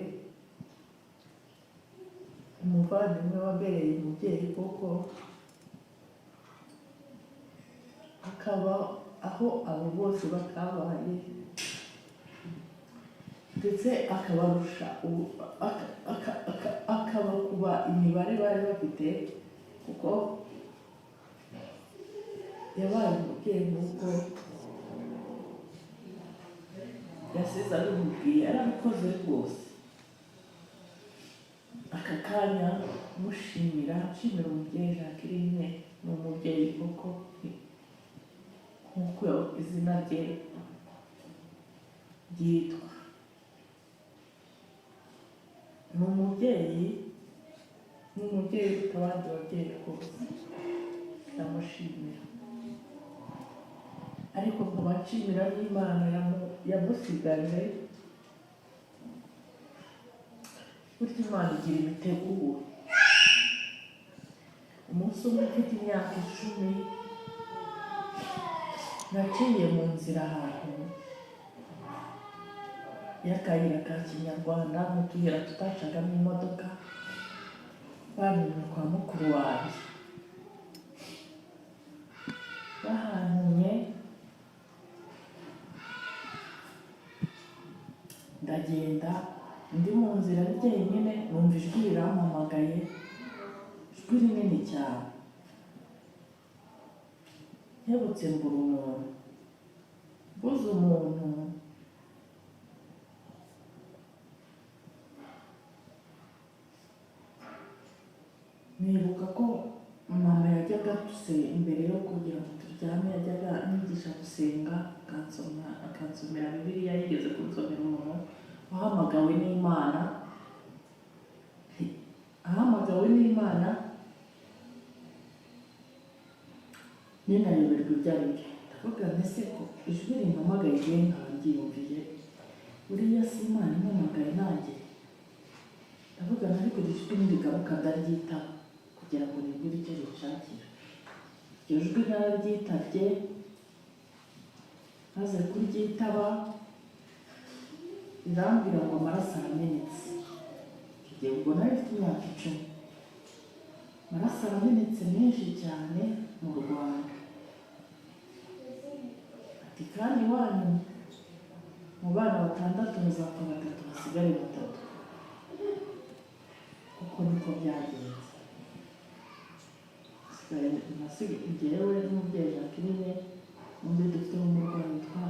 umuvandimwe wabereye umubyeyi koko, akaba aho abo bose batabaye, ndetse akabarusha akabakuba imibare bari bafite, kuko yabaye umubyeyi nk'uko yasize abimubwiye. Yarabikoze rwose. Aka kanya mushimira, nshimira umubyeyi Jacqueline. Ni umubyeyi koko nk'uko izina rye ryitwa. Ni umubyeyi uruta abandi babyeyi rwose. Ndamushimira, ariko nkaba nshimira n'Imana yamusigaje. Burya Imana igira imiteguro. Umunsi umwe mfite imyaka 10, naciye mu nzira ahantu y'akayira ka kinyarwanda, mu tuyira tutacagamo imodoka, bantumye kwa mukuru wanjye. Bahantumye, ndagenda, ndi mu nzira njyenyine, numva ijwi rirampamagaye, ijwi rinini cyane. Nkebutse mbura umuntu, mbuze umuntu, nibuka ko mama yajyaga imbere yo kugira ngo turyame, yajyaga anyigisha gusenga, akansomera Bibiliya. Yigeze kunsomera umuntu wahamagawe n'Imana, ninayoberwa ibyo ari byo. Ndavuga mbese ko ijwi rimpamagaye igihe nkaba ryiyumviye, buriya si Imana impamagaye nanjye? Ndavuga ariko ijwi nirigaruka ndaryitaba kugira ngo nibwire icyo rishakira. Iryo jwi nararyitabye, maze kuryitaba rirambwira ngo amaraso aramenetse. Igihe ubwo nari mfite imyaka 10, amaraso aramenetse menshi cyane mu Rwanda. Ati kandi iwanyu mu bana 6 muzapfa 3, hasigare 3. Uko niko byagenze. Njyewe n'umubyeyi Jacqueline, undi dufite umurwayi witwa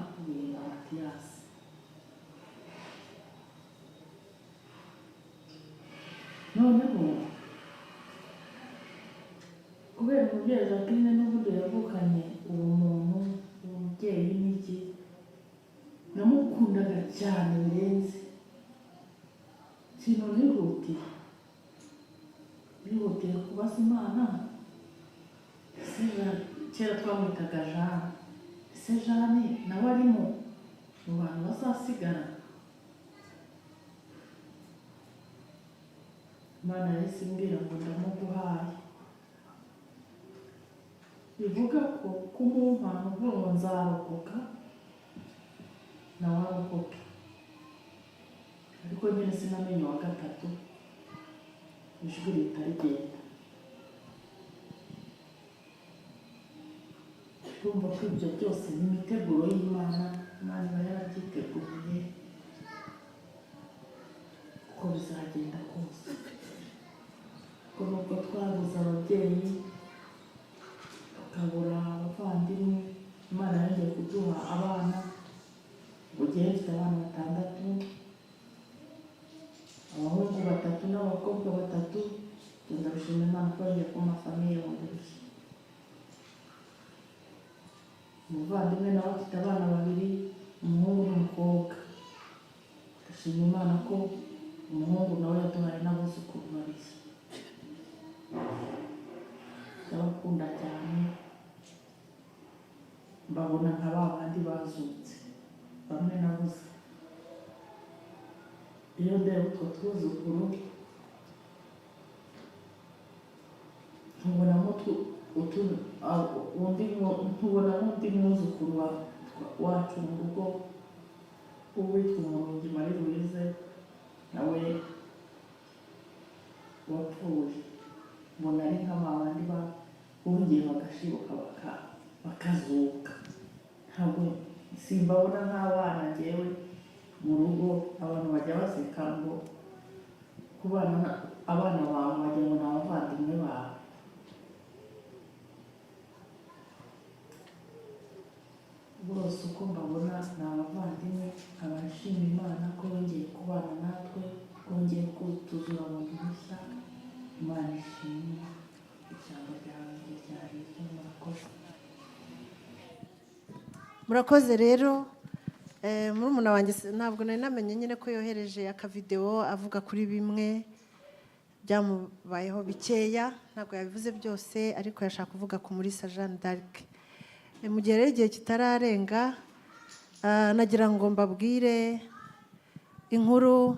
Matiyasi. Noneho kubera umubyeyi Jacqueline n'ubundi yavukanye ubumuntu, umubyeyi n'iki, namukundaga cyane birenze. Ikintu nihutiye kubaza Imana, kera twamwitaga Jeanne, ese Jeanne nawe arimo mu bantu bazasigara? Imana yahise imbwira ngo ndamuguhaye. Bivuga ko kumumpa uvuga ngo nzarokoka, nawe arokoke. Ariko nyine sinamenye uwa 3, ijwi rihita rigenda. Urumva ko ibyo byose ni imiteguro y'Imana. Imana iba yarabyiteguye uko bizagenda kose. Kuko nubwo twabuze ababyeyi, tukabura abavandimwe, Imana yongeye kuduha abana. Ugiye mfite abana 6, abahungu 3 n'abakobwa 3. Ndabishimira Imana ko yongeye kumpa famiye wongeje. umuvandimwe nawe afite abana babiri, umuhungu n'umukobwa. Ndashima Imana ko umuhungu nawe yaduhaye n'abuzukuru babiri. Ndabakunda cyane, mbabona nka ba bandi bazutse bamwe nabuze. Iyo ndeba utwo twuzukuru nkubonamo undi mwuzukuru wacu mu rugo uwitwa Umurungi Marie Louise nawe wapfuye. Mbona ari nk'abandi bongeye bagashibuka bakazuka. Ntabwo simbabona nk'abana njyewe mu rugo. Abantu bajya baseka ngo kubana abana bawe wagira ngo ni abavandimwe bawe. Bose uko mbabona ni abavandimwe. Abashima Imana ko bongeye kubana natwe, bongeye kutuzura mu mushya. Imana ishimwe. Ijambo ryawe ryari ryo. Murakoze. Murakoze rero. Murumuna wanjye ntabwo nari namenye nyine ko yohereje akavideo avuga kuri bimwe byamubayeho bikeya. Ntabwo yabivuze byose, ariko yashaka kuvuga ku Umulisa Jeanne d'Arc. Mu gihe rero igihe kitararenga, nagira ngo mbabwire inkuru,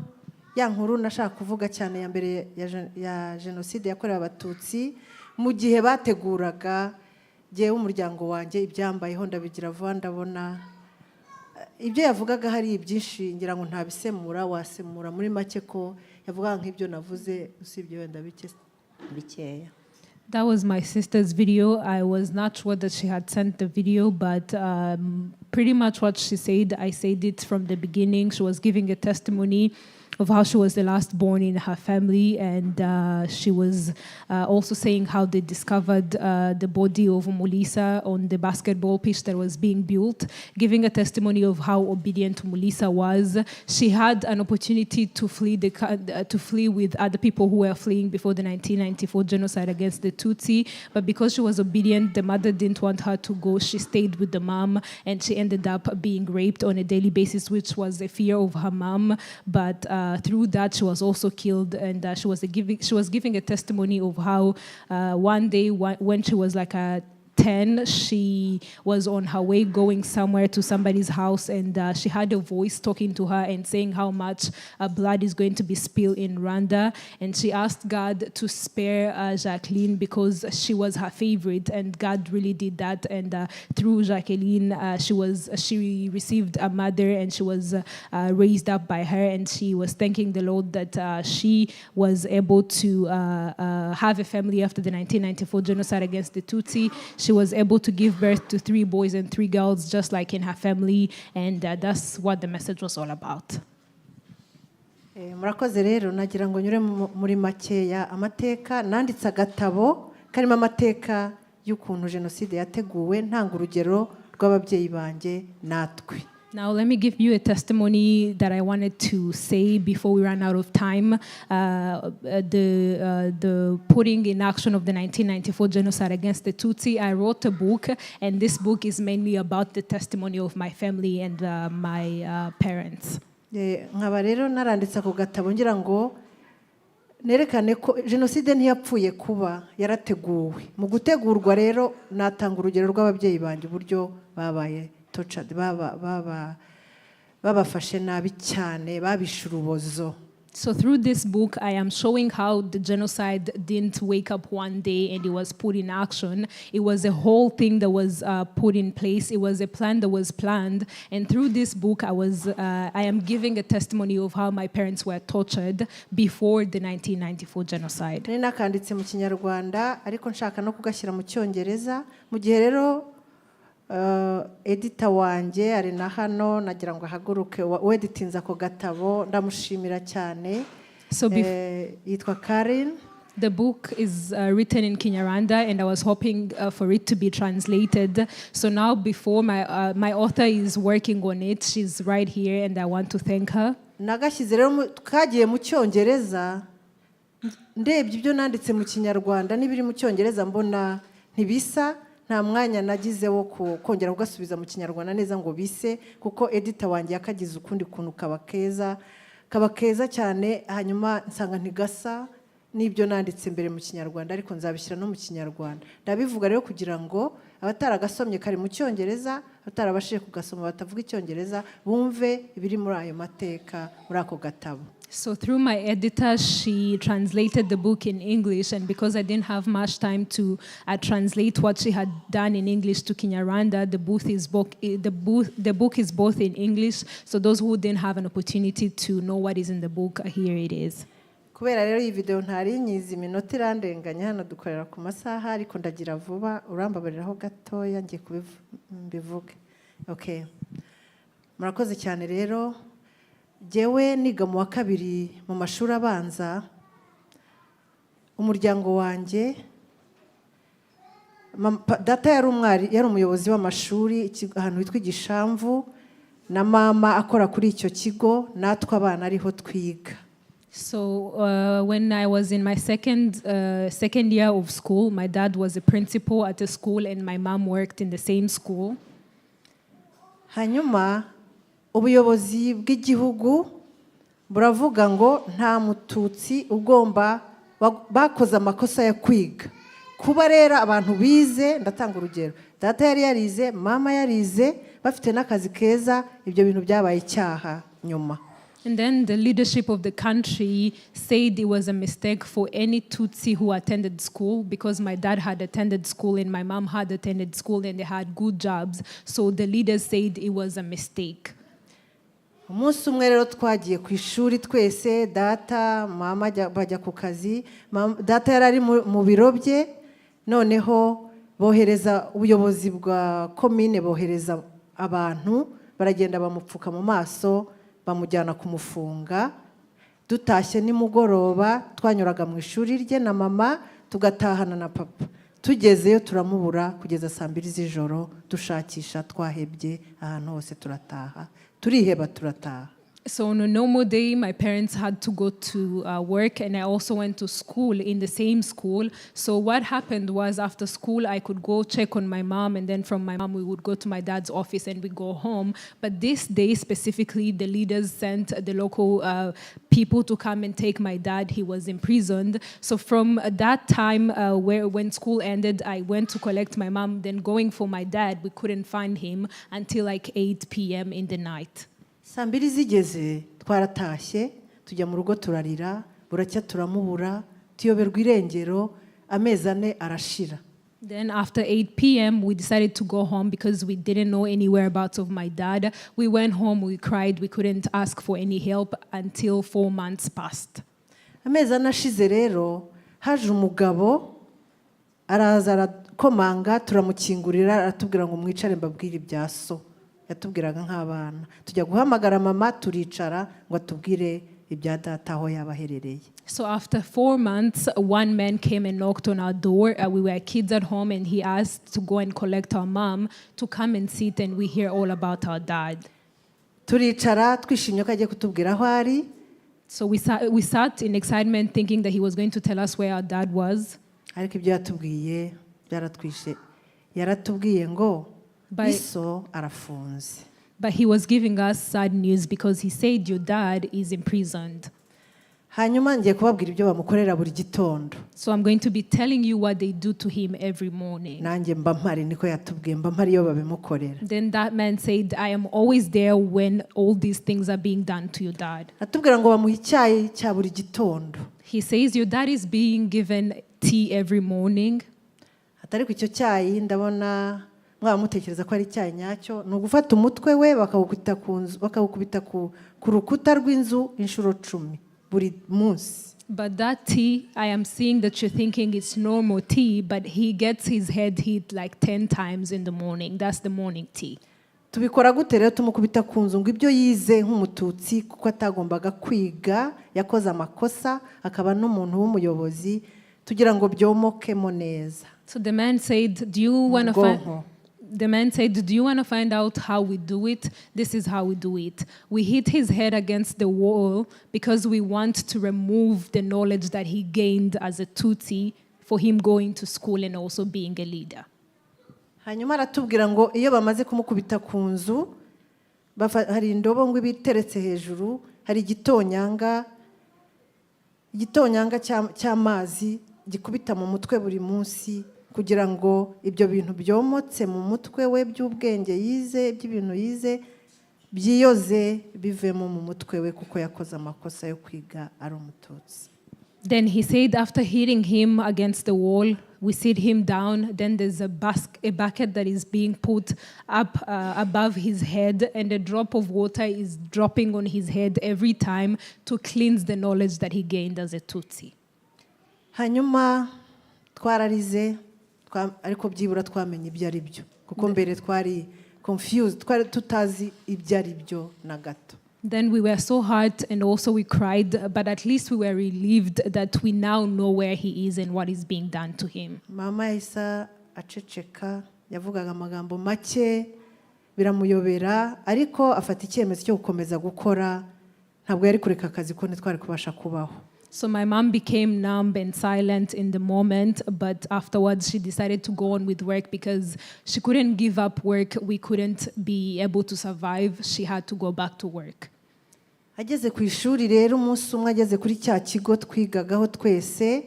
ya nkuru nashaka kuvuga cyane ya mbere ya genocide yakorewe Abatutsi, mu gihe bateguraga jyewe umuryango wanjye ibyambayeho ndabigira vuba. Ndabona ibyo yavugaga hari byinshi, ngira ngo ntabisemura, wasemura muri make ko yavugaga nk'ibyo navuze, usibye wenda bikeya. That was my sister's video. I was not sure that she had sent the video, but pretty much what she said, I said it from the beginning. She was giving a testimony of how she was the last born in her family, and she was also saying how they discovered the body of Umulisa on the basketball pitch that was being built, giving a testimony of how obedient Umulisa was. She had an opportunity to flee with other people who were fleeing before the 1994 genocide against the Tutsi, but because she was obedient, the mother didn't want her to go. She stayed with the mom, and she ended up being raped on a daily basis, which was a fear of her mom. But through that, she was also killed, and she was giving a testimony of how one day when she was like 10, she was on her way going somewhere to somebody's house, and she had a voice talking to her and saying how much blood is going to be spilled in Rwanda, and she asked God to spare Jacqueline because she was her favorite, and God really did that. And through Jacqueline, she received a mother, and she was raised up by her, and she was thanking the Lord that she was able to have a family after the 1994 genocide against the Tutsi. She was able to give birth to 3 boys and 3 girls, just like in her family, and that's what the message was all about. Murakoze rero, nagira ngo nyure muri makeya amateka. Nanditse agatabo karimo amateka y'ukuntu genocide yateguwe, ntanga urugero rw'ababyeyi banjye natwe. Now, let me give you a testimony that I wanted to say before we run out of time. The putting in action of the 1994 genocide against the Tutsi. I wrote a book, and this book is mainly about the testimony of my family and my parents. Nkaba rero naranditse ako gatabo ngira ngo nerekane ko genocide ntiyapfuye kuba, yarateguwe. Mu gutegurwa rero natanga urugero rw'ababyeyi banjye uburyo babaye tortured, babafashe nabi cyane, babishe urubozo. So through this book, I am showing how the genocide didn't wake up one day and it was put in action. It was a whole thing that was put in place. It was a plan that was planned. And through this book, I am giving a testimony of how my parents were tortured before the 1994 genocide. Nari nakanditse mu Kinyarwanda, ariko nshaka no kugashyira mu Cyongereza. Mu gihe rero editor wanjye ari na hano, nagira ngo ahaguruke weditinze ako gatabo, ndamushimira cyane. So yitwa Karen. The book is written in Kinyarwanda, and I was hoping for it to be translated. So now, before my author is working on it, she's right here, and I want to thank her. Nagashyize rero kagiye mu Cyongereza, ndebye ibyo nanditse mu Kinyarwanda n'ibiri mu Cyongereza mbona ntibisa, nta mwanya nagize wo kongera kugasubiza mu kinyarwanda neza ngo bise, kuko editor wanjye yakagize ukundi kuntu kaba keza cyane, hanyuma nsanga ntigasa n'ibyo nanditse mbere mu kinyarwanda, ariko nzabishyira no mu kinyarwanda. Ndabivuga rero kugira ngo abataragasomye kari mu cyongereza, abatarabashije kugasoma batavuga icyongereza, bumve ibiri muri ayo mateka muri ako gatabo. So through my editor, she translated the book in English, and because I didn't have much time to translate what she had done in English to Kinyarwanda, the book is both in English, so those who didn't have an opportunity to know what is in the book, here it is. Kubera rero iyi video ntari nyizi iminota irandenganya, hano dukorera ku masaha, ariko ndagira vuba, urambabariraho gatoya ngiye kubivuga. Okay, murakoze cyane rero. Jewe niga mu wa kabiri mu mashuri abanza, umuryango wanjye, data yari umuyobozi w'amashuri ahantu hitwa Igishamvu, na mama akora kuri icyo kigo, natwe abana ariho twiga. So when I was in my second year of school, my dad was a principal at a school and my mom worked in the same school. Hanyuma ubuyobozi bw'igihugu buravuga ngo nta mututsi ugomba bakoze amakosa ya kwiga. Kuba rero abantu bize, ndatanga urugero, data yari yarize, mama yarize, bafite n'akazi keza, ibyo bintu byabaye icyaha nyuma. And then the leadership of the country said it was a mistake for any Tutsi who attended school, because my dad had attended school and my mom had attended school and they had good jobs. So the leaders said it was a mistake. Umunsi umwe rero twagiye ku ishuri twese, data mama bajya ku kazi, data yari ari mu biro bye, noneho bohereza ubuyobozi bwa komine, bohereza abantu baragenda bamupfuka mu maso, bamujyana kumufunga. Dutashye nimugoroba, twanyuraga mu ishuri rye na mama, tugatahana na papa. Tugezeyo turamubura kugeza saa 2 z'ijoro, dushakisha, twahebye ahantu hose, turataha, turiheba turataha. So on a normal day, my parents had to go to work, and I also went to school in the same school. So what happened was, after school, I could go check on my mom, and then from my mom, we would go to my dad's office and we go home. But this day specifically, the leaders sent the local people to come and take my dad. He was imprisoned. So from that time, when school ended, I went to collect my mom. Then going for my dad, we couldn't find him until like 8 p.m. in the night. Saa 2 zigeze twaratashye, tujya mu rugo turarira, buracya turamubura, tuyoberwa irengero, amezi 4 arashira. Then after 8 p.m., we decided to go home because we didn't know any whereabouts of my dad. We went home, we cried, we couldn't ask for any help until 4 months passed. Amezi 4 ashize rero, haje umugabo, araza arakomanga, turamukingurira, aratubwira ngo mwicare mbabwire ibya so. Yatubwiraga nk'abana. Tujya guhamagara mama, turicara ngo atubwire ibya data aho yabaherereye. So after 4 months, one man came and knocked on our door. We were kids at home, and he asked to go and collect our mom to come and sit, and we hear all about our dad. Turicara twishimye ko agiye kutubwira aho ari. So we sat in excitement thinking that he was going to tell us where our dad was. Ariko ibyo yatubwiye byaratwishe. Yaratubwiye ngo iso arafunze. But he was giving us sad news because he said your dad is imprisoned. Hanyuma ngiye kubabwira ibyo bamukorera buri gitondo. So I'm going to be telling you what they do to him every morning. Nanjye mba mpari, niko yatubwiye, mba mpari iyo babimukorera. Then that man said, I am always there when all these things are being done to your dad. Atubwira ngo bamuha icyayi cya buri gitondo. He says your dad is being given tea every morning. Atari ku icyo cyayi ndabona mwamutekereza ko ari icyayi nyacyo, ni ugufata umutwe we bakawukubita ku rukuta rw'inzu inshuro 10 buri munsi. But that tea, I am seeing that you're thinking it's normal tea, but he gets his head hit like 10 times in the morning. That's the morning tea. Tubikora gute rero? Tumukubita ku nzu ngo ibyo yize nk'umututsi, kuko atagombaga kwiga, yakoze amakosa, akaba n'umuntu w'umuyobozi, tugira ngo byomokemo neza. So the man said, do you want to find... The man said, do you want to find out how we do it? This is how we do it. We hit his head against the wall because we want to remove the knowledge that he gained as a Tutsi for him going to school and also being a leader. hanyuma aratubwira ngo iyo bamaze kumukubita ku nzu hari indobo ngo ibiteretse hejuru, hari igitonyanga cy'amazi gikubita mu mutwe buri munsi kugira ngo ibyo bintu byomotse mu mutwe we by'ubwenge yize, by'ibintu yize byiyoze bivemo mu mutwe we kuko yakoze amakosa yo kwiga ari umututsi. Then he said after hitting him against the wall, we sit him down, then there's a bucket that is being put up above his head, and a drop of water is dropping on his head every time to cleanse the knowledge that he gained as a Tutsi. Hanyuma twararize ariko byibura twamenye ibyo ari byo kuko mbere twari confused, twari tutazi ibyo ari byo na gato. Then we were so hurt and also we cried, but at least we were relieved that we now know where he is and what is being done to him. Mama Isa aceceka yavugaga amagambo make biramuyobera ariko afata icyemezo cyo gukomeza gukora, ntabwo yari kureka akazi ko ntitwari kubasha kubaho. So my mom became numb and silent in the moment, but afterwards she decided to go on with work because she couldn't give up work. We couldn't be able to survive. She had to go back to work. Ageze ku ishuri rero umunsi umwe ageze kuri cya kigo twigagaho twese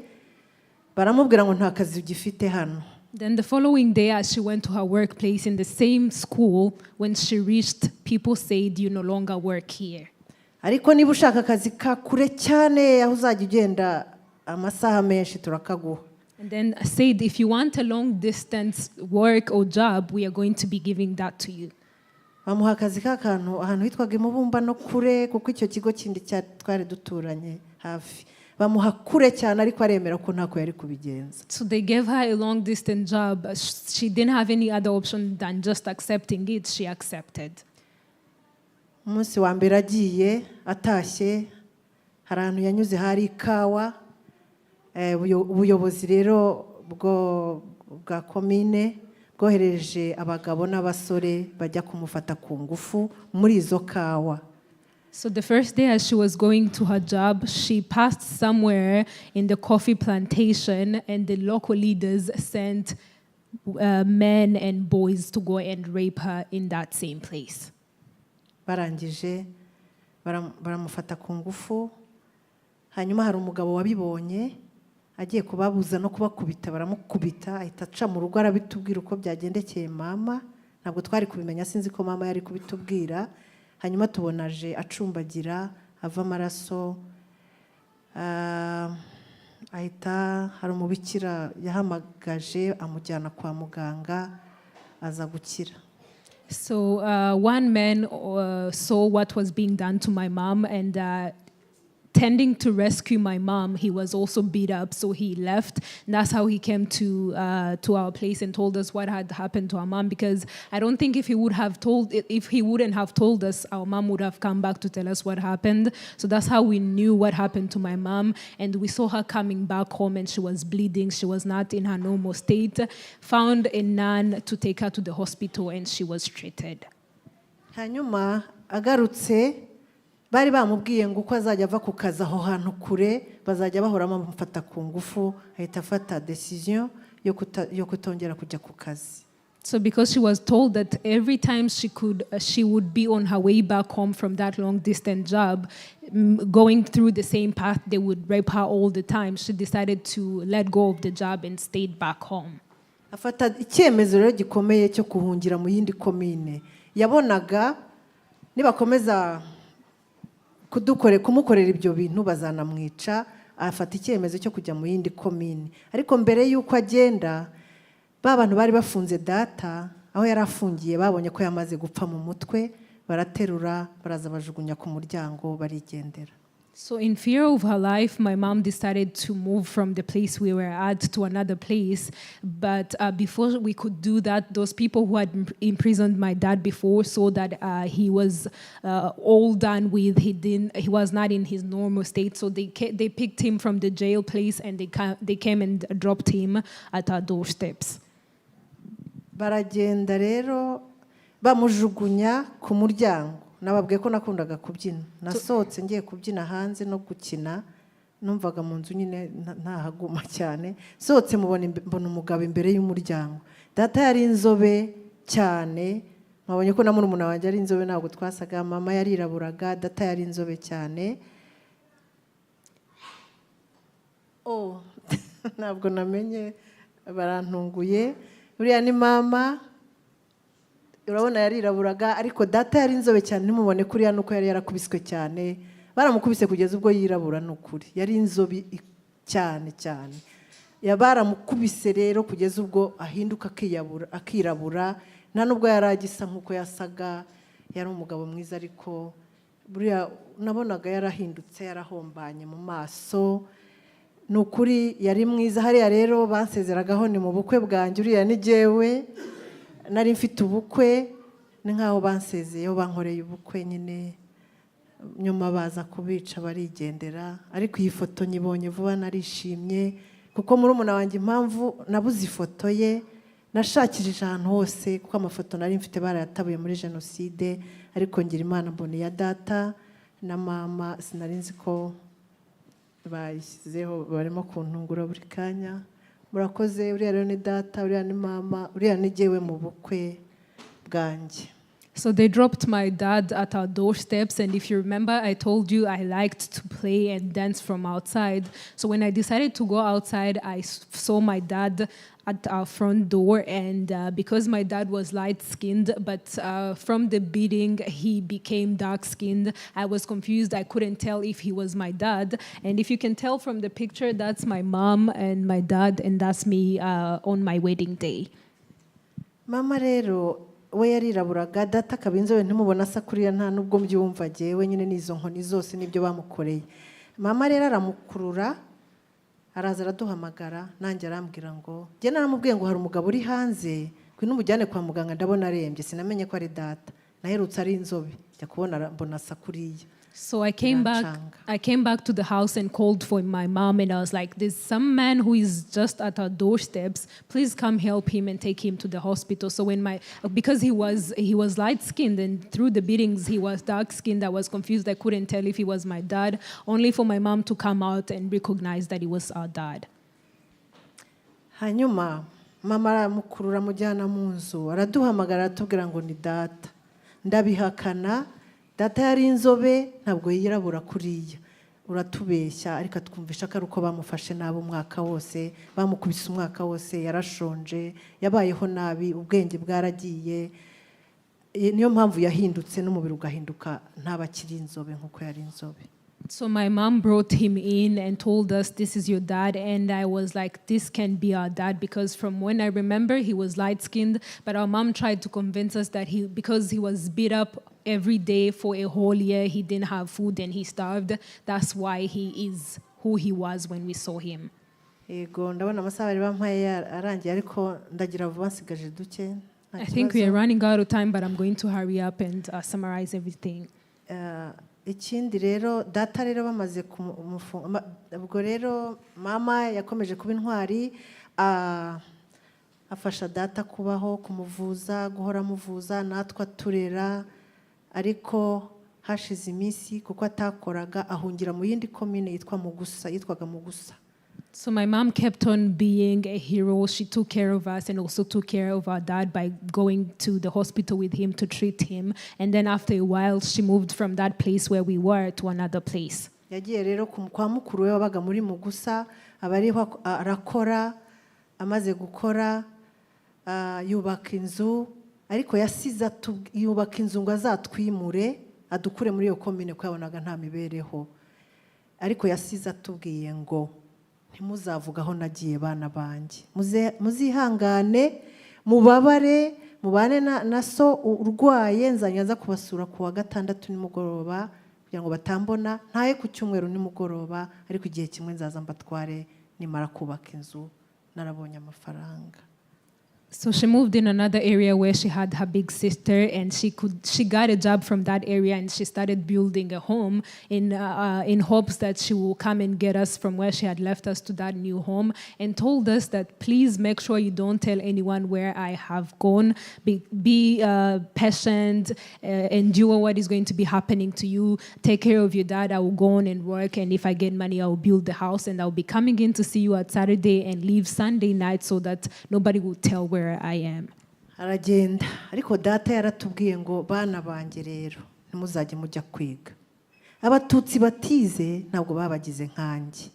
baramubwira ngo nta kazi ugifite hano. Then the following day as she went to her workplace in the same school, when she reached, people said, "You no longer work here." Ariko niba ushaka akazi ka kure cyane aho uzajya ugenda amasaha menshi turakaguha. And then said, if you want a long distance work or job, we are going to be giving that to you. Bamuha akazi k'akantu ahantu hitwaga Imubumba no kure kuko icyo kigo kindi twari duturanye hafi. Bamuha kure cyane ariko aremera ko ntako yari kubigenza. So they gave her a long distance job. She didn't have any other option than just accepting it. She accepted. Umunsi wa mbere agiye atashye hari ahantu yanyuze hari ikawa, ubuyobozi rero bwa komine bwohereje abagabo n'abasore bajya kumufata ku ngufu muri izo kawa. So the first day as she was going to her job, she passed somewhere in the coffee plantation, and the local leaders sent men and boys to go and rape her in that same place. Barangije baramufata ku ngufu, hanyuma hari umugabo wabibonye agiye kubabuza no kubakubita, baramukubita ahita aca mu rugo arabitubwira uko byagendekeye mama. Ntabwo twari kubimenya, sinzi ko mama yari kubitubwira. Hanyuma tubonaje acumbagira ava amaraso, ahita hari umubikira yahamagaje amujyana kwa muganga aza gukira. So one man saw what was being done to my mom, and tending to rescue my mom, he was also beat up, so he left. And that's how he came to our place and told us what had happened to our mom, because I don't think if he wouldn't have told us, our mom would have come back to tell us what happened. So that's how we knew what happened to my mom, and we saw her coming back home and she was bleeding. She was not in her normal state. Found a nun to take her to the hospital and she was treated. Hanyuma agarutse bari bamubwiye ngo uko azajya ava ku kazi aho hantu kure bazajya bahora bamufata ku ngufu, ahita afata decision yo kutongera kujya ku kazi. So because she was told that every time she would be on her way back home from that long distance job, going through the same path, they would rape her all the time. She decided to let go of the job and stayed back home. Afata icyemezo rero gikomeye cyo kuhungira mu yindi komine. Yabonaga nibakomeza kumukorera ibyo bintu bazanamwica, afata icyemezo cyo kujya mu yindi komine. Ariko mbere yuko agenda, bantu bari bafunze data aho yari afungiye babonye ko yamaze gupfa mu mutwe, baraterura baraza bajugunya ku muryango barigendera. So in fear of her life, my mom decided to move from the place we were at to another place. But before we could do that, those people who had imprisoned my dad before saw that he was all done with. He was not in his normal state. So they picked him from the jail place and they came and dropped him at our doorsteps. Baragenda rero bamujugunya ku muryango. Nababwiye ko nakundaga kubyina. Nasohotse ngiye kubyina hanze no gukina, numvaga mu nzu nyine ntahaguma cyane. Sohotse mbona umugabo imbere y'umuryango. data yari inzobe cyane, mwabonye ko na murumuna wanjye ari inzobe, ntabwo twasaga. Mama yariraburaga, data yari inzobe cyane. Ntabwo namenye, barantunguye. Uriya ni mama, urabona yariraburaga, ariko data yari inzobe cyane. Nimubone kuriya nuko yari yarakubiswe cyane, baramukubise kugeza ubwo yirabura. N'ukuri yari inzobe cyane cyane, baramukubise rero kugeza ubwo ahinduka akirabura. Nta nubwo yari agisa nk'uko yasaga. Yari umugabo mwiza, ariko buriya nabonaga yarahindutse, yarahombanye mu maso. N'ukuri yari mwiza. Hariya rero bansezeragaho ni mu bukwe bwanjye. Uriya ni jyewe, nari mfite ubukwe, ni nk'aho bansezeyeho, bankoreye ubukwe nyine. Nyuma baza kubica barigendera, ariko iyi foto nyibonye vuba, narishimye. Kuko murumuna wanjye impamvu nabuze ifoto ye, nashakishije ahantu hose, kuko amafoto nari mfite barayatabuye muri genocide, ariko ngira Imana mbona iya data na mama. Sinari nzi ko bayishyizeho, barimo kuntungura buri kanya. Murakoze. Uriya rero ni data, uriya ni mama, uriya ni jyewe mu bukwe bwanjye. So they dropped my dad at our doorsteps, and if you remember, I told you I liked to play and dance from outside. So when I decided to go outside, I saw my dad at our front door, and because my dad was light-skinned, but from the beating he became dark-skinned, I was confused. I couldn't tell if he was my dad. And if you can tell from the picture, that's my mom and my dad, and that's me on my wedding day. Mama rero we yariraburaga, data akaba inzobe. Ntimubona asa kuriya, nta nubwo mbyumva jyewe nyine n'izo nkoni zose nibyo bamukoreye. Mama rero aramukurura, araza araduhamagara, nanjye arambwira ngo, njye naramubwiye ngo hari umugabo uri hanze, ngwino umujyane kwa muganga, ndabona arembye. Sinamenye ko ari data, naherutse ari inzobe, njya kubona mbona asa kuriya. So I came back to the house and called for my mom, and I was like, there's some man who is just at our doorsteps. Please come help him and take him to the hospital. So because he was light-skinned, and through the beatings he was dark-skinned, I was confused. I couldn't tell if he was my dad, only for my mom to come out and recognize that he was our dad. Hanyuma mama aramukurura mujyana mu nzu, araduhamagara aratubwira ngo ni data. Ndabihakana. Data yari inzobe, ntabwo yirabura kuriya. Uratubeshya. Ariko twumvisha ko ari uko bamufashe nabi umwaka wose, bamukubise umwaka wose, yarashonje, yabayeho nabi, ubwenge bwaragiye. Niyo mpamvu yahindutse n'umubiri ugahinduka, ntabakiri inzobe nk'uko yari inzobe. So my mom brought him in and told us, this is your dad. And I was like, this can be our dad, because from when I remember, he was light-skinned. But our mom tried to convince us that because he was beat up every day for a whole year, he didn't have food and he starved. That's why he is who he was when we saw him. Ndabona amasaha bari bampaye arangiye, ariko ndagira vuba nsigaje duke. I think we are running out of time, but I'm going to hurry up and summarize everything. Ikindi rero, data rero bamaze kumufunga, ubwo rero mama yakomeje kuba intwari, afasha data kubaho, kumuvuza, guhora amuvuza, natwe aturera. Ariko hashize iminsi, kuko atakoraga, ahungira mu yindi komine yitwaga Mugusa. So my mom kept on being a hero. She took care of us and also took care of our dad by going to the hospital with him to treat him. And then after a while, she moved from that place where we were to another place. Yagiye rero kwa mukuru we wabaga muri Mugusa, abariho arakora, amaze gukora, yubaka inzu, ariko yasize yubaka inzu ngo azatwimure, adukure muri iyo komine ko yabonaga nta mibereho. Ariko yasize atubwiye ngo, ntimuzavuga aho nagiye bana banjye, muzihangane, mubabare, mubane na so urwaye, nzanyaza kubasura ku wa gatandatu nimugoroba kugira ngo batambona, ntaye ku cyumweru nimugoroba, ariko igihe kimwe nzaza mbatware nimara kubaka inzu, narabonye amafaranga. So she moved in another area where she had her big sister, and she got a job from that area, and she started building a home in hopes that she will come and get us from where she had left us to that new home, and told us that please make sure you don't tell anyone where I have gone. Be patient, endure what is going to be happening to you. Take care of your dad. I will go on and work, and if I get money, I will build the house, and I will be coming in to see you at Saturday and leave Sunday night so that nobody will tell where where I am. aragenda ariko data yaratubwiye ngo bana banjye rero ntimuzajye mujya kwiga abatutsi batize ntabwo babagize nkanjye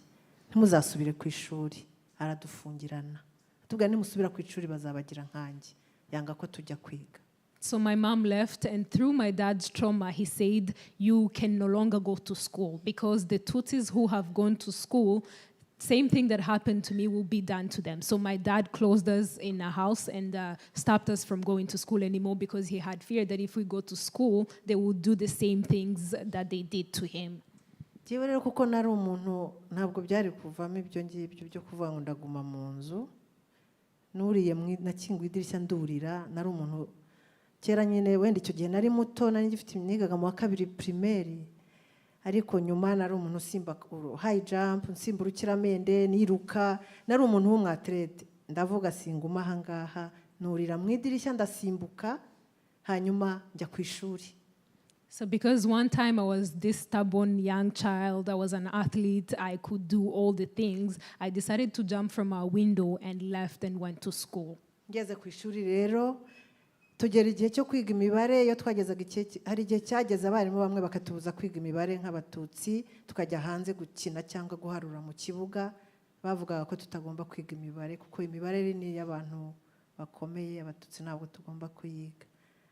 ntimuzasubire ku ishuri aradufungirana atubwira nimusubira ku ishuri bazabagira nkanjye yanga ko tujya kwiga. So my mom left, and through my dad's trauma, he said, you can no longer go to school because the Tutsis who have gone to school, same thing that happened to me will be done to them. So my dad closed us in a house and stopped us from going to school anymore because he had feared that if we go to school, they would do the same things that they did to him. Jewe rero kuko nari umuntu ntabwo byari kuvamo ibyo ngibyo byo kuvuga ngo ndaguma mu nzu nuriye nakinguye idirishya ndurira nari umuntu kera nyine wenda icyo gihe nari muto nari ngifite nigaga mu wa kabiri primaire ariko nyuma nari umuntu usimba high jump nsimba urukiramende niruka nari umuntu w'umwatlete ndavuga singuma aha ngaha nurira mu idirishya ndasimbuka hanyuma njya ku ishuri. So because one time I was this stubborn young child, I was an athlete, I could do all the things, I decided to jump from a window and left and went to school. Ngeze ku ishuri rero tugera igihe cyo kwiga imibare iyo twagezaga hari igihe cyageze abarimu bamwe bakatubuza kwiga imibare nk'abatutsi tukajya hanze gukina cyangwa guharura mu kibuga bavugaga ko tutagomba kwiga imibare kuko imibare ni y'abantu bakomeye abatutsi ntabwo tugomba kuyiga.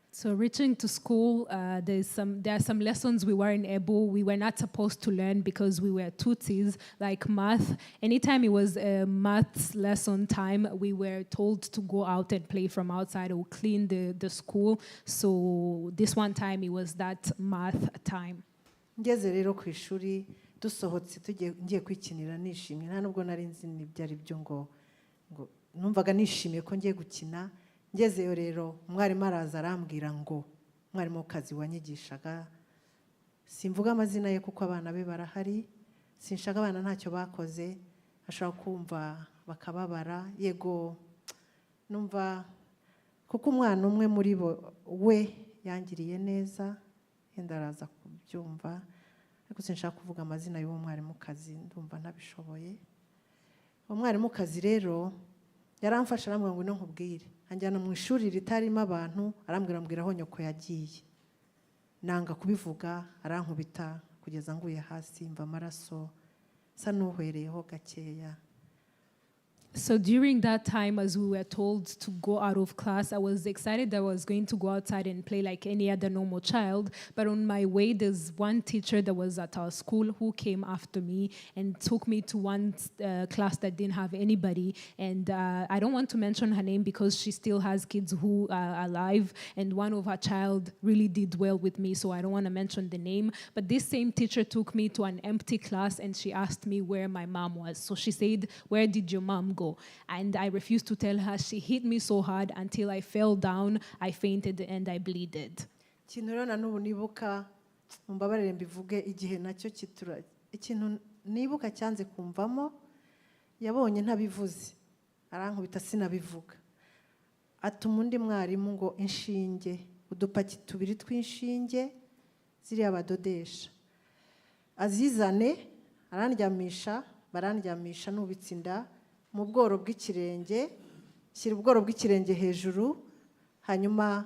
So reaching to school, there are some lessons we were not supposed to learn because we were Tutsis, like math. Anytime it was a math lesson time, we were told to go out and play from outside or clean the school. So this one time it was that math time. Ngeze rero ku ishuri dusohotse ngiye kwikinira nishimye nta nubwo nari nzi n'ibyari byo ngo numvaga nishimiye ko ngiye gukina. Ngezeyo rero umwarimu araza arambwira ngo umwarimu w'akazi wanyigishaga simvuga amazina ye kuko abana be barahari sinshaka abana ntacyo bakoze ashaka kumva bakababara yego numva kuko umwana umwe muri bo we yangiriye neza yenda araza kubyumva ariko sinshaka kuvuga amazina y'uwo mwarimu kazi ndumva ntabishoboye. Umwarimu kazi rero yaramfasha arambwira ngo nkubwire anjyana mu ishuri ritarimo abantu arambwira aho nyoko yagiye nanga kubivuga arankubita kugeza nguye hasi mva amaraso sa nuhwereyeho gakeya. So during that time, as we were told to go out of class, I was excited that I was going to go outside and play like any other normal child. But on my way, there's one teacher that was at our school who came after me and took me to one class that didn't have anybody. And I don't want to mention her name because she still has kids who are alive. And one of her child really did well with me, so I don't want to mention the name. But this same teacher took me to an empty class and she asked me where my mom was. So she said, "Where did your mom go?" And I refused to tell her. She hit me so hard until I fell down, I fainted and I bleeded. Ikintu rero nanubu nibuka mumbabarire mbivuge igihe nacyo kitura ikintu nibuka cyanze kumvamo yabonye ntabivuze arankubita sinabivuga atuma undi mwarimu ngo inshinge udupaki tubiri tw'inshinge ziriya badodesha azizane arandyamisha barandyamisha nubitse inda mu bworo bw'ikirenge shyira ubworo bw'ikirenge hejuru hanyuma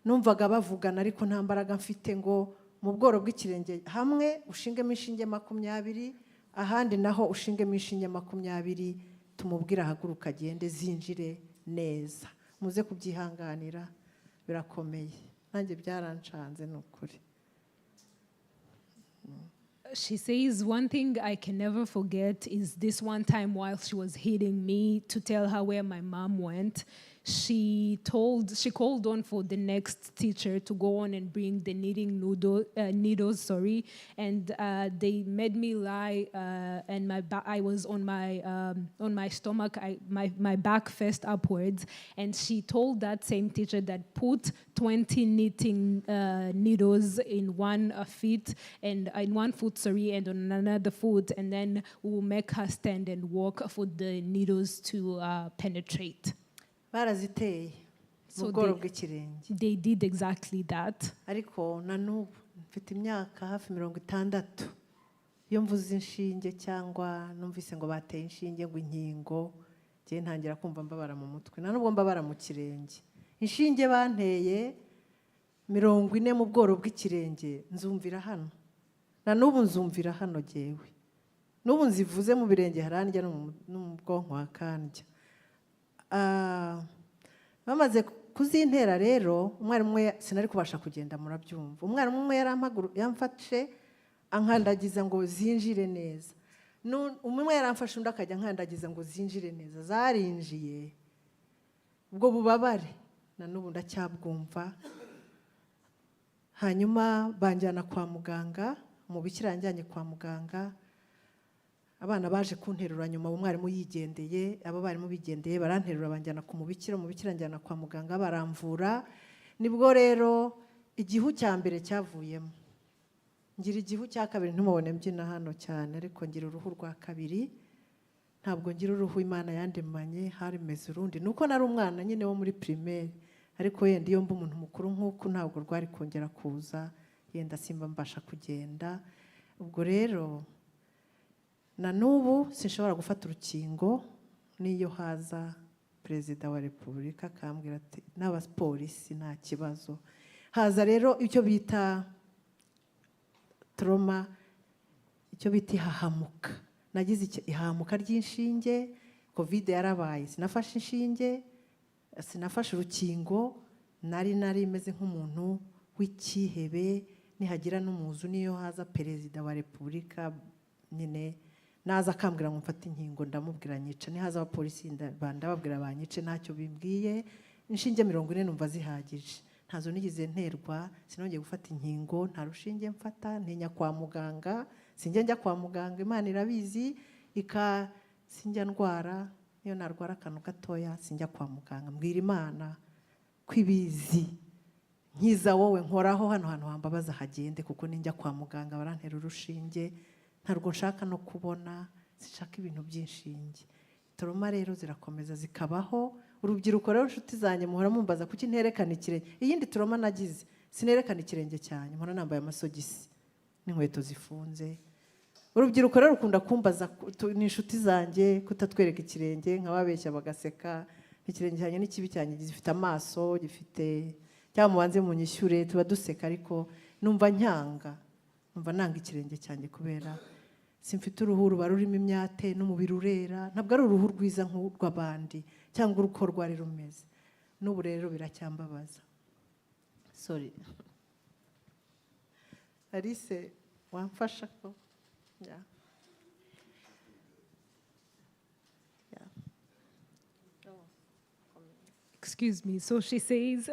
numvaga bavugana ariko nta mbaraga mfite ngo mu bworo bw'ikirenge hamwe ushingemo inshinge 20 ahandi naho ushingemo inshinge 20 tumubwira haguruka agende zinjire neza muze kubyihanganira birakomeye nanjye byarancanze n'ukuri. She says, one thing I can never forget is this one time while she was hitting me to tell her where my mom went. She called on for the next teacher to go on and bring the knitting needles, and they made me lie, and I was on my stomach, my back faced upwards, and she told that same teacher that put 20 knitting needles in one foot, and in one foot, and on another foot, and then we'll make her stand and walk for the needles to penetrate. Baraziteye mu bworo bw'ikirenge. They did exactly that. Ariko nanubu mfite imyaka hafi 60 iyo mvuze inshinge cyangwa numvise ngo bateye inshinge ngo inkingo ngiye ntangira kumva mbabara mu mutwe nubwo mbabara mu kirenge inshinge banteye 40 mu bworo bw'ikirenge nzumvira hano na n'ubu nzumvira hano jewe n'ubu nzivuze mu birenge harandya no mu bwonko hakandya bamaze kuzintera rero umwarimu umwe sinari kubasha kugenda murabyumva umwarimu umwe yamfashe ankandagiza ngo zinjire neza umwe yaramfashe undi akajya nkandagiza ngo zinjire neza zarinjiye ubwo bubabare na n'ubu ndacyabwumva hanyuma banjyana kwa muganga umubikira yanjyanye kwa muganga abana baje kunterura nyuma umwarimu yigendeye aba barimo bigendeye baranterura banjyana ku mubikira njyana kwa muganga baramvura nibwo rero igihu cya mbere cyavuyemo ngira igihu cya kabiri ntumubone mbyina hano cyane ariko ngira uruhu rwa kabiri ntabwo ngira uruhu Imana yandemanye harimeze urundi nuko nari umwana nyine wo muri primaire ariko yenda iyo mba umuntu mukuru nk'uko ntabwo rwari kongera kuza yenda simba mbasha kugenda ubwo rero na n'ubu sinshobora gufata urukingo niyo haza perezida wa repubulika akambwira ati n'abapolisi nta kibazo haza rero icyo bita trauma icyo bita ihahamuka nagize ihahamuka ry'inshinge covid yarabaye sinafashe inshinge sinafashe urukingo nari imeze nk'umuntu w'ikihebe nihagira n'umuzu niyo haza perezida wa repubulika nyine naza akambwira ngo mfate inkingo ndamubwira nyica nihaza abapolisi ndababwira banyice ntacyo bimbwiye inshinge 40 numva zihagije ntazo nigize nterwa sinongeye gufata inkingo nta rushinge mfata ntenya kwa muganga sinjye njya kwa muganga Imana irabizi sinjya ndwara niyo narwara akantu gatoya sinjya kwa muganga mbwira Imana kwibizi nkiza wowe nkoraho hano hantu hambabaza hagende kuko ninjya kwa muganga barantera urushinge ntarwo nshaka no kubona sishaka ibintu by'inshinge trauma rero zirakomeza zikabaho urubyiruko rero inshuti zanjye muhora mumbaza kuki nterekana ikirenge iyindi trauma nagize sinerekana ikirenge cyane mpora nambaye amasogisi n'inkweto zifunze urubyiruko rero rukunda kumbaza n'inshuti zanjye kutatwereka ikirenge nkababeshya bagaseka ikirenge cyane n'ikibi cyane gifite amaso gifite cyangwa mubanze munyishyure tuba duseka ariko numva nanga ikirenge cyanjye kubera simfite uruhu ruba rurimo imyate n'umubiri urera ntabwo ari uruhu rwiza nk'urw'abandi cyangwa uruko rwari rumeze n'ubu rero biracyambabaza sorry Alice wamfasha ko Excuse me. So she says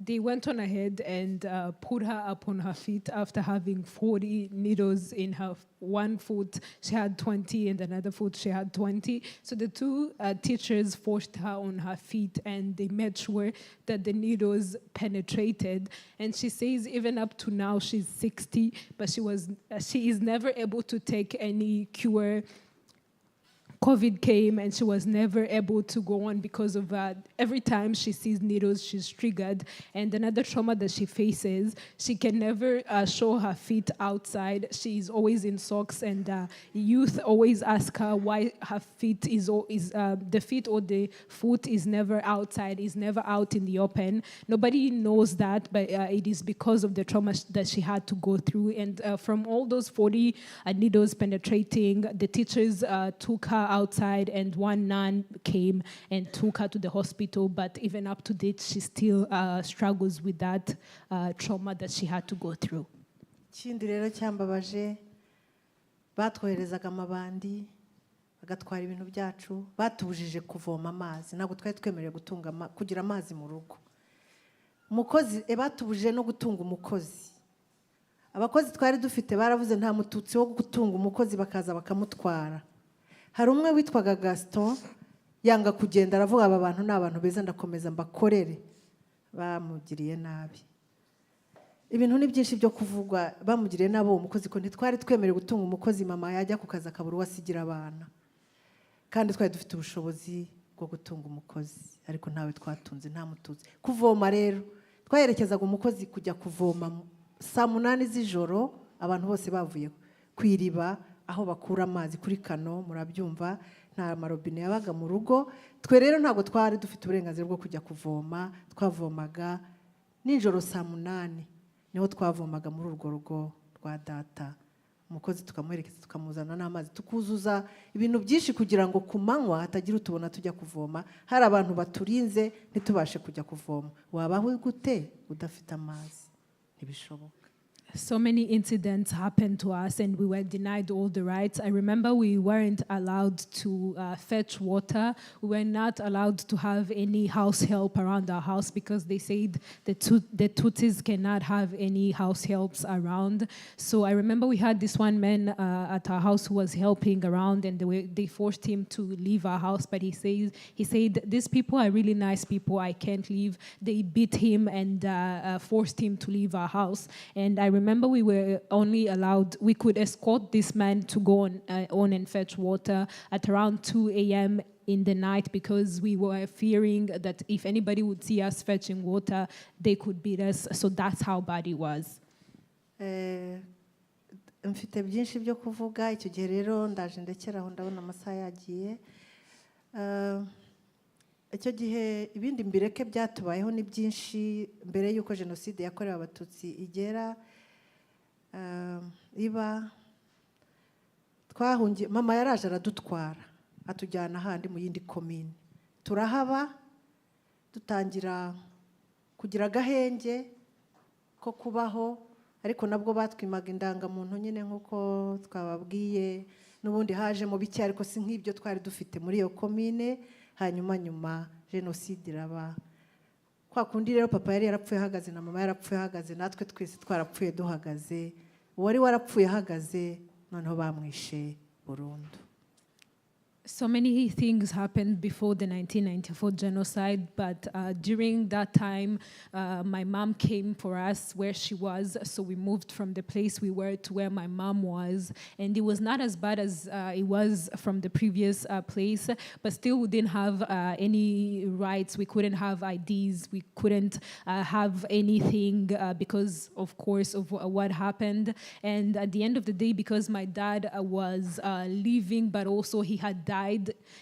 they went on ahead and put her up on her feet after having 40 needles in her one foot. She had 20, and another foot she had 20. So the two teachers forced her on her feet, and they made sure that the needles penetrated. And she says even up to now she's 60, but she is never able to take any cure. COVID came and she was never able to go on because of that. Every time she sees needles, she's triggered. And another trauma that she faces, she can never show her feet outside. She's always in socks, and youth always ask her why her feet the feet or the foot is never outside, is never out in the open. Nobody knows that, but it is because of the trauma that she had to go through. And from all those 40 needles penetrating, the teachers took her outside, and one nun came and took her to the hospital. But even up to date, she still struggles with that trauma that she had to go through. Ikindi rero cyambabaje batwoherezaga amabandi bagatwara ibintu byacu batubujije kuvoma amazi ntabwo twari twemerewe kugira amazi mu rugo umukozi batubujije no gutunga umukozi abakozi twari dufite baravuze nta mututsi wo gutunga umukozi bakaza bakamutwara hari umwe witwaga Gaston yanga kugenda aravuga aba bantu ni abantu beza ndakomeza mbakorere bamugiriye nabi ibintu ni byinshi byo kuvugwa bamugiriye nabo umukozi ko ntitwari twemerewe gutunga umukozi mama yajya ku kazi akabura wasigira abana kandi twari dufite ubushobozi bwo gutunga umukozi ariko ntawe twatunze nta mututsi kuvoma rero twayerekezaga umukozi kujya kuvoma saa 8 z'ijoro abantu bose bavuye ku iriba aho bakura amazi kuri kano, murabyumva, nta marobine yabaga mu rugo. Twe rero ntabwo twari dufite uburenganzira bwo kujya kuvoma, twavomaga nijoro saa 8 niho twavomaga muri urwo rugo rwa data. Umukozi tukamuherekeza tukamuzana n'amazi tukuzuza ibintu byinshi kugira ngo ku manywa hatagira utubona tujya kuvoma, hari abantu baturinze ntitubashe kujya kuvoma. Wabaho gute udafite amazi? Ntibishoboka. So many incidents happened to us and we were denied all the rights. I remember we weren't allowed to fetch water. We were not allowed to have any house help around our house because they said the Tutsis cannot have any house helps around. So I remember we had this one man at our house who was helping around, and they forced him to leave our house, but he said, these people are really nice people, I can't leave. They beat him and forced him to leave our house. And I remember we were only allowed, we could escort this man to go on and fetch water at around 2 a.m. in the night because we were fearing that if anybody would see us fetching water, they could beat us. So that's how bad it was. Mfite byinshi byo kuvuga, icyo gihe rero ndaje ndekeraho ndabona amasaha yagiye. Icyo gihe ibindi mbireke byatubayeho ni byinshi mbere yuko genocide yakorewe abatutsi igera. Iba twahungiye, mama yaraje aradutwara atujyana ahandi mu yindi komine, turahaba dutangira kugira agahenge ko kubaho, ariko nabwo batwimaga indangamuntu nyine nk'uko twababwiye, n'ubundi haje mu bike ariko si nk'ibyo twari dufite muri iyo komine. Hanyuma nyuma genocide iraba. Kwa kundi rero papa yari yarapfuye ahagaze na mama yarapfuye ahagaze, natwe twese twarapfuye duhagaze. Uwari warapfuye ahagaze noneho bamwishe burundu. So many things happened before the 1994 genocide, but during that time, my mom came for us where she was, so we moved from the place we were to where my mom was, and it was not as bad as it was from the previous place, but still we didn't have any rights. We couldn't have IDs, we couldn't have anything because, of course, of what happened. And at the end of the day, because my dad was leaving, but also he had died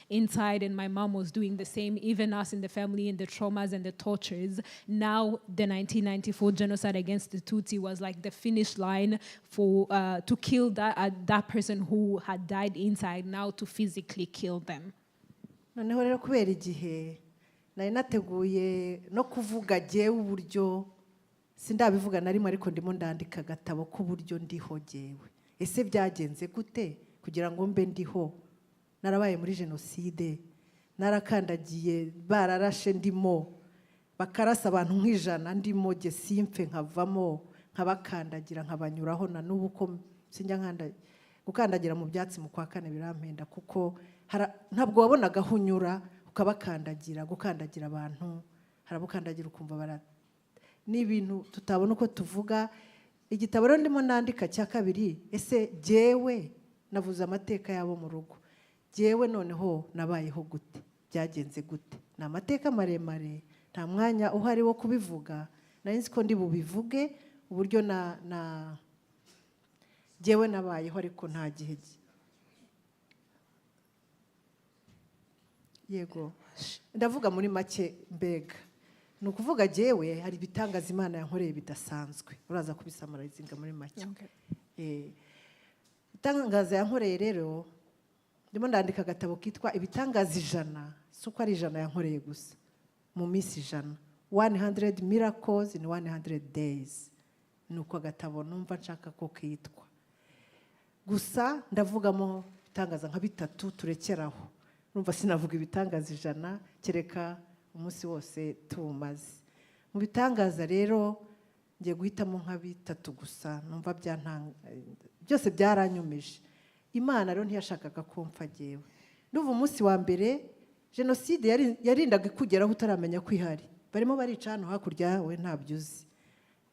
inside, and my mom was doing the same, even us in the family, and the traumas and the tortures. Now, the 1994 genocide against the Tutsi was like the finish line for to kill that person who had died inside, now to physically kill them. Noneho rero kubera igihe nari nateguye no kuvuga jewe uburyo sindabivuga narimo, ariko ndimo ndandika gatabo k'uburyo ndiho jewe. Ese byagenze gute kugira ngo mbe ndiho? Narabaye muri genocide, narakandagiye bararashe ndimo, bakarasa abantu nk'ijana ndimo, je simfe nkavamo, nkabakandagira nkabanyuraho, na n'ubu ko sinjya gukandagira mu byatsi mu kwa kane birampenda, kuko ntabwo wabonaga hunyura ukabakandagira. Gukandagira abantu harabukandagira ukumva bara n'ibintu tutabona uko tuvuga. Igitabo rero ndimo nandika cya kabiri, ese jewe navuze amateka yabo mu rugo, jewe noneho nabayeho gute, byagenze gute? Ni amateka maremare, nta mwanya uhari wo kubivuga. Nari nzi ko ndi bubivuge uburyo jewe nabayeho, ariko nta gihe. Yego, ndavuga muri make mbega. Ni ukuvuga jewe hari ibitangaza Imana yankoreye bidasanzwe, uraza kubisamarizinga muri make. Ibitangaza yankoreye rero, ndimo ndandika agatabo kitwa ibitangaza 100, si uko ari 100 yankoreye gusa, mu minsi 100, 100 miracles in 100 days. Nuko agatabo numva nshaka ko kitwa. Gusa ndavugamo ibitangaza nka 3 turekeraho. Numva sinavuga ibitangaza 100 kereka umunsi wose tumaze. Mu bitangaza rero ngiye guhitamo nka 3 gusa, numva byose byaranyumije. Imana rero ntiyashakaga kumfa jewe. Ndumva umunsi wa mbere genocide yarindaga kugeraho utaramenya ko ihari. Barimo barica hano hakurya, we ntabyo uzi.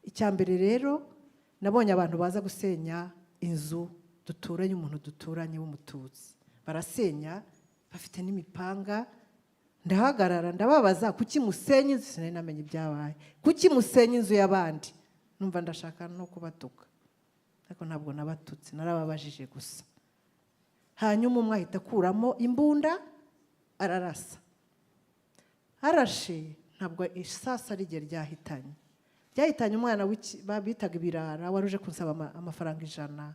Icyambere rero nabonye abantu baza gusenya inzu duturanye, umuntu duturanye w'umututsi. Barasenya bafite n'imipanga. Ndahagarara ndababaza, kuki musenya inzu? Sinari namenye ibyabaye. Kuki musenya inzu y'abandi? Numva ndashaka no kubatuka, ariko ntabwo nabatutse, narababajije gusa. hanyuma umwe ahita akuramo imbunda ararasa. Arashe ntabwo isasa rye ryahitanye umwana bitaga ibirara wari uje kunsaba amafaranga 100.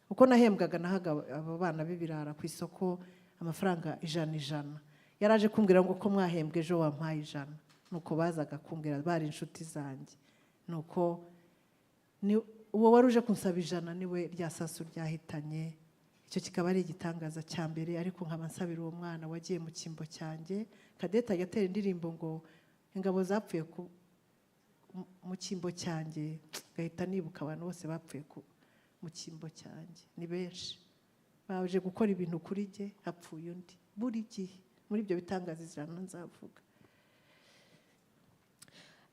Uko nahembwaga nahaga abo bana b'ibirara ku isoko amafaranga 100. Yaraje kumbwira ngo ko mwahembwe ejo wampaye 100. Nuko bazaga kumbwira bari inshuti zanjye. Nuko ni uwo wari uje kunsaba 100 niwe ryasasu ryahitanye. Icyo kikaba ari igitangaza cya mbere, ariko nkaba nsabira uwo mwana wagiye mu kimbo cyanjye. Kadeta yatera indirimbo ngo ingabo zapfuye mu kimbo cyanjye, gahita nibuka abantu bose bapfuye mu kimbo cyanjye. Ni benshi baje gukora ibintu kuri jye, hapfuye undi buri gihe. Muri ibyo bitangaza izirano nzavuga.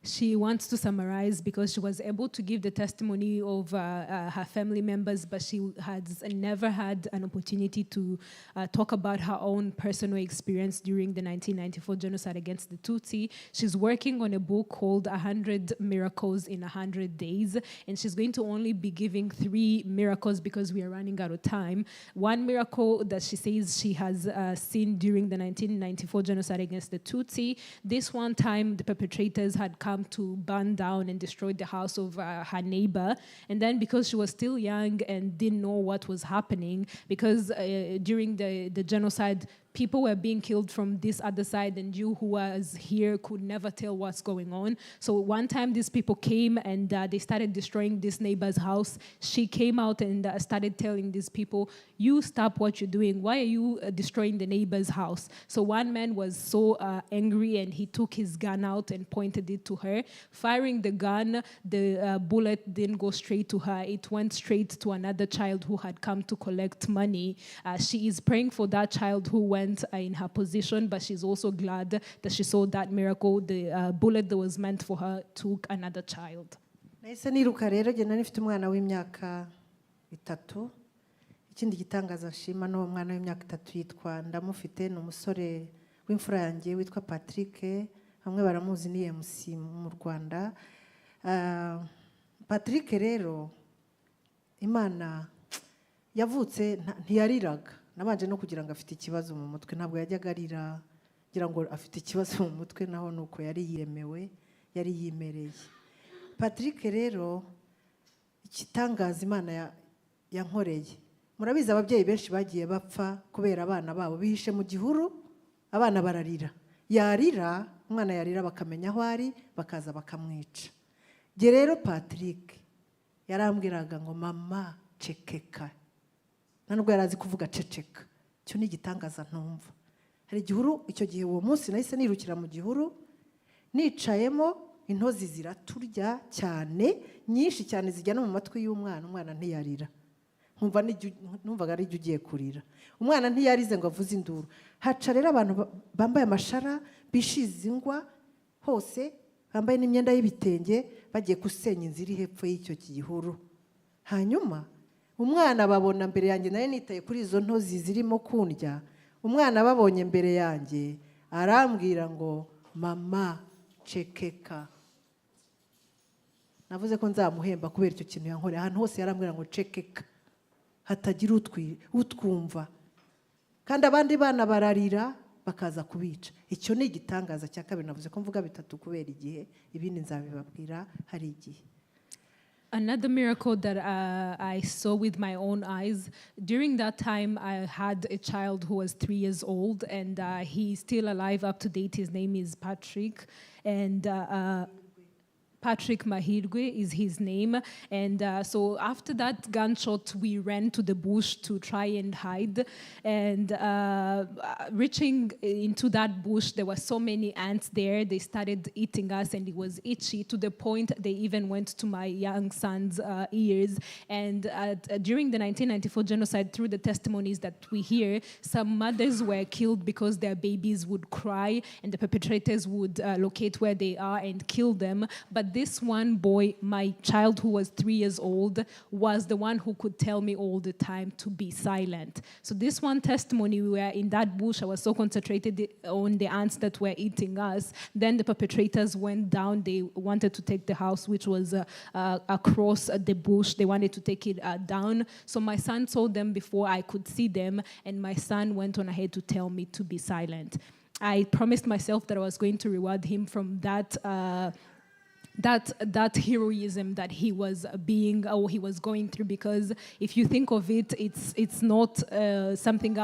She wants to summarize because she was able to give the testimony of her family members, but she has never had an opportunity to talk about her own personal experience during the 1994 genocide against the Tutsi. She's working on a book called 100 Miracles in 100 Days, and she's going to only be giving 3 miracles because we are running out of time. One miracle that she says she has seen during the 1994 genocide against the Tutsi. This one time, the perpetrators had come to burn down and destroy the house of her neighbor. And then because she was still young and didn't know what was happening, because during the genocide, people were being killed from this other side, and you who was here could never tell what's going on. So one time these people came and they started destroying this neighbor's house. She came out and started telling these people, you stop what you're doing. Why are you destroying the neighbor's house? So one man was so angry, and he took his gun out and pointed it to her. Firing the gun, the bullet didn't go straight to her. It went straight to another child who had come to collect money. She is praying for that child who went in her position, but she's also glad that she saw that miracle. The bullet that was meant for her took another child. Nahise niruka rero jye nari mfite umwana w'imyaka 3. Ikindi gitangaza nshima no umwana w'imyaka 3 yitwa ndamufite, ni umusore w'imfura yanjye witwa Patrick, bamwe baramuzi ni MC mu Rwanda. Patrick rero Imana yavutse ntiyariraga. Nabanje no kugira ngo afite ikibazo mu mutwe, ntabwo yajyaga arira ngira ngo afite ikibazo mu mutwe, naho nuko yari yiremewe, yari yimereye. Patrick rero ikitangaza Imana yankoreye. Murabizi ababyeyi benshi bagiye bapfa kubera abana babo bihishe mu gihuru, abana bararira. Yarira, umwana yarira bakamenya aho ari, bakaza bakamwica. Jye rero Patrick yarambwiraga ngo mama cekeka. Nubwo yarazi kuvuga ceceka. Cyo ni igitangaza ntumva. Hari igihuru, icyo gihe uwo munsi nahise nirukira mu gihuru, nicayemo intozi ziraturya cyane, nyinshi cyane zijya no mu matwi y'umwana. Umwana ntiyarira. Numvaga ari ugiye kurira. Umwana ntiyarize ngo avuze induru. Haca rero abantu bambaye amashara, bishize ingwa hose, bambaye n'imyenda y'ibitenge, bagiye gusenya inzira hepfo y'icyo gihuru. Hanyuma umwana babona mbere yanjye, naye nitaye kuri izo ntozi zirimo kundya. Umwana babonye mbere yanjye arambwira ngo mama cekeka. Navuze ko nzamuhemba kubera icyo kintu yankoreye. Ahantu hose yarambwira ngo cekeka, hatagira utwumva. Kandi abandi bana bararira bakaza kubica. Icyo ni igitangaza cya kabiri. Navuze ko mvuga 3 kubera igihe, ibindi nzabibabwira hari igihe. Another miracle that I saw with my own eyes, during that time I had a child who was 3 years old, and he's still alive up to date. His name is Patrick, and Patrick Mahirwe is his name. And so after that gunshot, we ran to the bush to try and hide. And reaching into that bush, there were so many ants there. They started eating us, and it was itchy to the point they even went to my young son's ears. And during the 1994 genocide, through the testimonies that we hear, some mothers were killed because their babies would cry, and the perpetrators would locate where they are and kill them. But But this one boy, my child who was 3 years old, was the one who could tell me all the time to be silent. So this one testimony, we were in that bush. I was so concentrated on the ants that were eating us. Then the perpetrators went down. They wanted to take the house, which was across the bush. They wanted to take it down. So my son saw them before I could see them, and my son went on ahead to tell me to be silent. I promised myself that I was going to reward him from that heroism that he was he was going through, because if you think of it, it's not something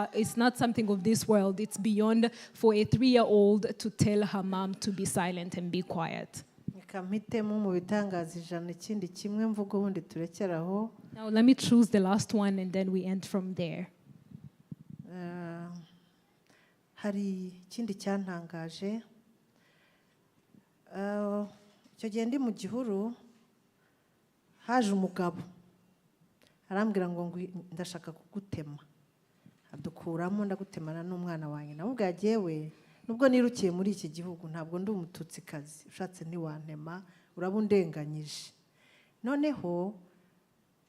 of this world. It's beyond for a 3-year-old to tell her mom to be silent and be quiet. Now let me choose the last one and then we end from there. Hari ikindi cyantangaje, icyo gihe ndi mu gihuru haje umugabo arambwira ngo ndashaka kugutema, adukuramo ndagutemana n'umwana wanjye. Namubwiye agiyewe nubwo nirukiye muri iki gihugu ntabwo ndi umututsikazi, ushatse ntiwantema urabundenganyije. Noneho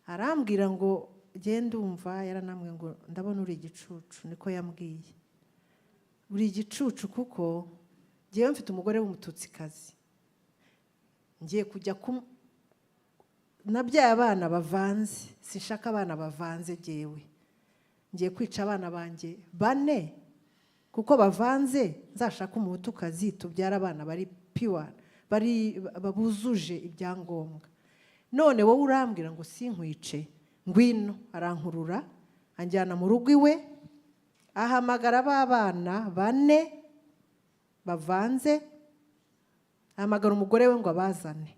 arambwira ngo genda umva, yaranambwiye ngo ndabona uri igicucu, niko yambwiye. Uri igicucu kuko ngiye mfite umugore w'umututsikazi, ngiye kujya nabyaye abana bavanze, sinshaka abana bavanze jewe. Ngiye kwica abana banjye 4 kuko bavanze, nzashaka umutukazi tubyara abana bari pure, bari babuzuje ibyangombwa. None wowe urambwira ngo sinkwice, ngwino. Arankurura anjyana mu rugo iwe, ahamagara abana 4 bavanze, ahamagara umugore we ngo abazane.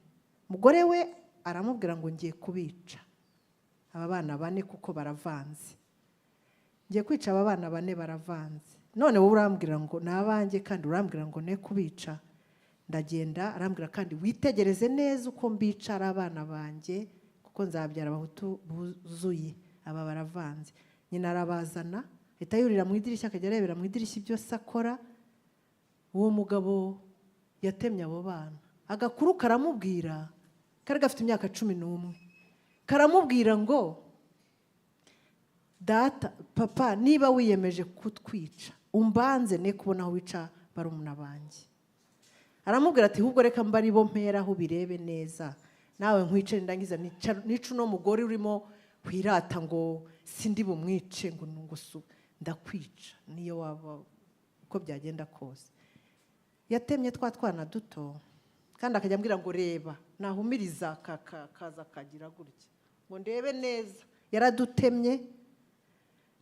Umugore we aramubwira ngo ngiye kubica aba bana 4 kuko baravanze, ngiye kwica aba bana 4 baravanze. None wowe urambwira ngo nabanjye kandi urambwira ngo ne kubica. Ndagenda, arambwira kandi witegereze neza uko mbica ari abana banjye kuko nzabyara abahutu buzuye, aba baravanze. Nyina arabazana, ahita yurira mu idirishya akajya arebera mu idirishya ibyo sakora. Uwo mugabo yatemye abo bana. Agakuru karamubwira, kari gafite imyaka 11, karamubwira ngo data, papa, niba wiyemeje kutwica umbanze ne kubona aho wica barumuna banjye. Aramubwira ati hubwo reka mbari bo mperaho birebe neza, nawe nkwice ndangiza nica no mugore urimo kwirata ngo sindi bumwice ngo nungusu ndakwica niyo waba uko byagenda kose. Yatemye twana duto kandi akajya ambwira ngo reba, nahumiriza kaza kagira gutya ngo ndebe neza. Yaradutemye,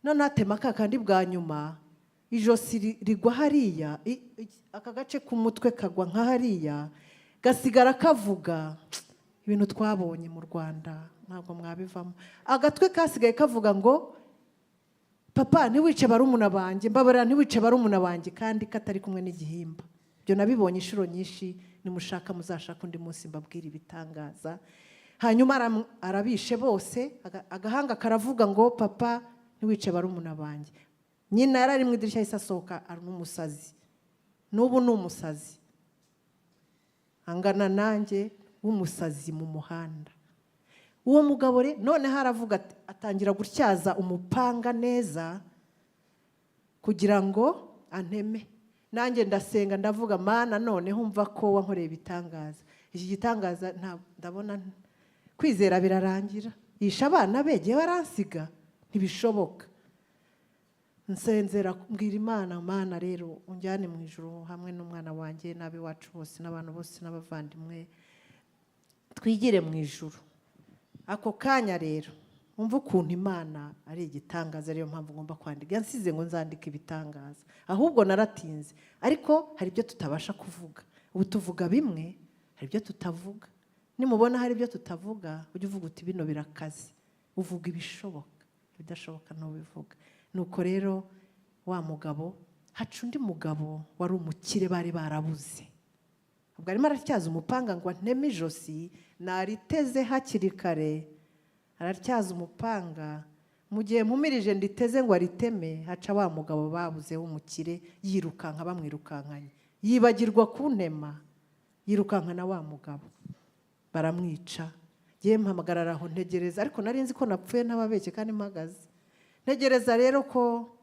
none atema kakandi bwa nyuma, ijosi rigwa hariya, aka gace k'umutwe kagwa nka hariya, gasigara kavuga ibintu twabonye mu Rwanda ntabwo mwabivamo. Agatwe kasigaye kavuga ngo papa ntiwice barumuna banjye, mbabarira ntiwice barumuna banjye, kandi katari kumwe n'igihimba. Byo nabibonye inshuro nyinshi, nimushaka muzashaka undi munsi mbabwira ibitangaza. Hanyuma arabishe bose, agahanga karavuga ngo papa ntiwice barumuna banjye. Nyina yarari mu idirishya isasohoka, ari n'umusazi. N'ubu ni umusazi, angana nanjye w'umusazi mu muhanda. Uwo mugabo none haravuga atangira gutyaza umupanga neza kugira ngo anteme. Nanjye ndasenga ndavuga, mana none humva ko wankoreye ibitangaza. Iki gitangaza ndabona kwizera birarangira. Yisha abana begiye baransiga, ntibishoboka. Nsenzera mbwira Imana, Mana rero unjyane mu ijuru hamwe n'umwana wanjye n'abe wacu bose n'abantu bose n'abavandimwe, twigire mu ijuru. Ako kanya rero umva ukuntu Imana ari igitangaza, ariyo mpamvu ngomba kwandika. Yansize ngo nzandike ibitangaza, ahubwo naratinze. Ariko hari ibyo tutabasha kuvuga. Ubu tuvuga bimwe, hari ibyo tutavuga. Nimubona hari ibyo tutavuga, ujye uvuga uti bino birakaze. Uvuga ibishoboka, ibidashoboka ntubivuga. Nuko rero wa mugabo, haca undi mugabo wari umukire bari barabuze. Ubwo arimo aratyaza umupanga ngo anteme ijosi, nariteze hakiri kare. Aratyaza umupanga, mu gihe mpumirije nditeze ngo ariteme, haca wa mugabo babuze w'umukire yirukanka, bamwirukankanye. Yibagirwa kuntema, yirukankana wa mugabo. baramwica ngiye mpamagarara aho ntegereza ariko nari nzi ko napfuye ntababeshye kandi mpagaze ntegereza rero ko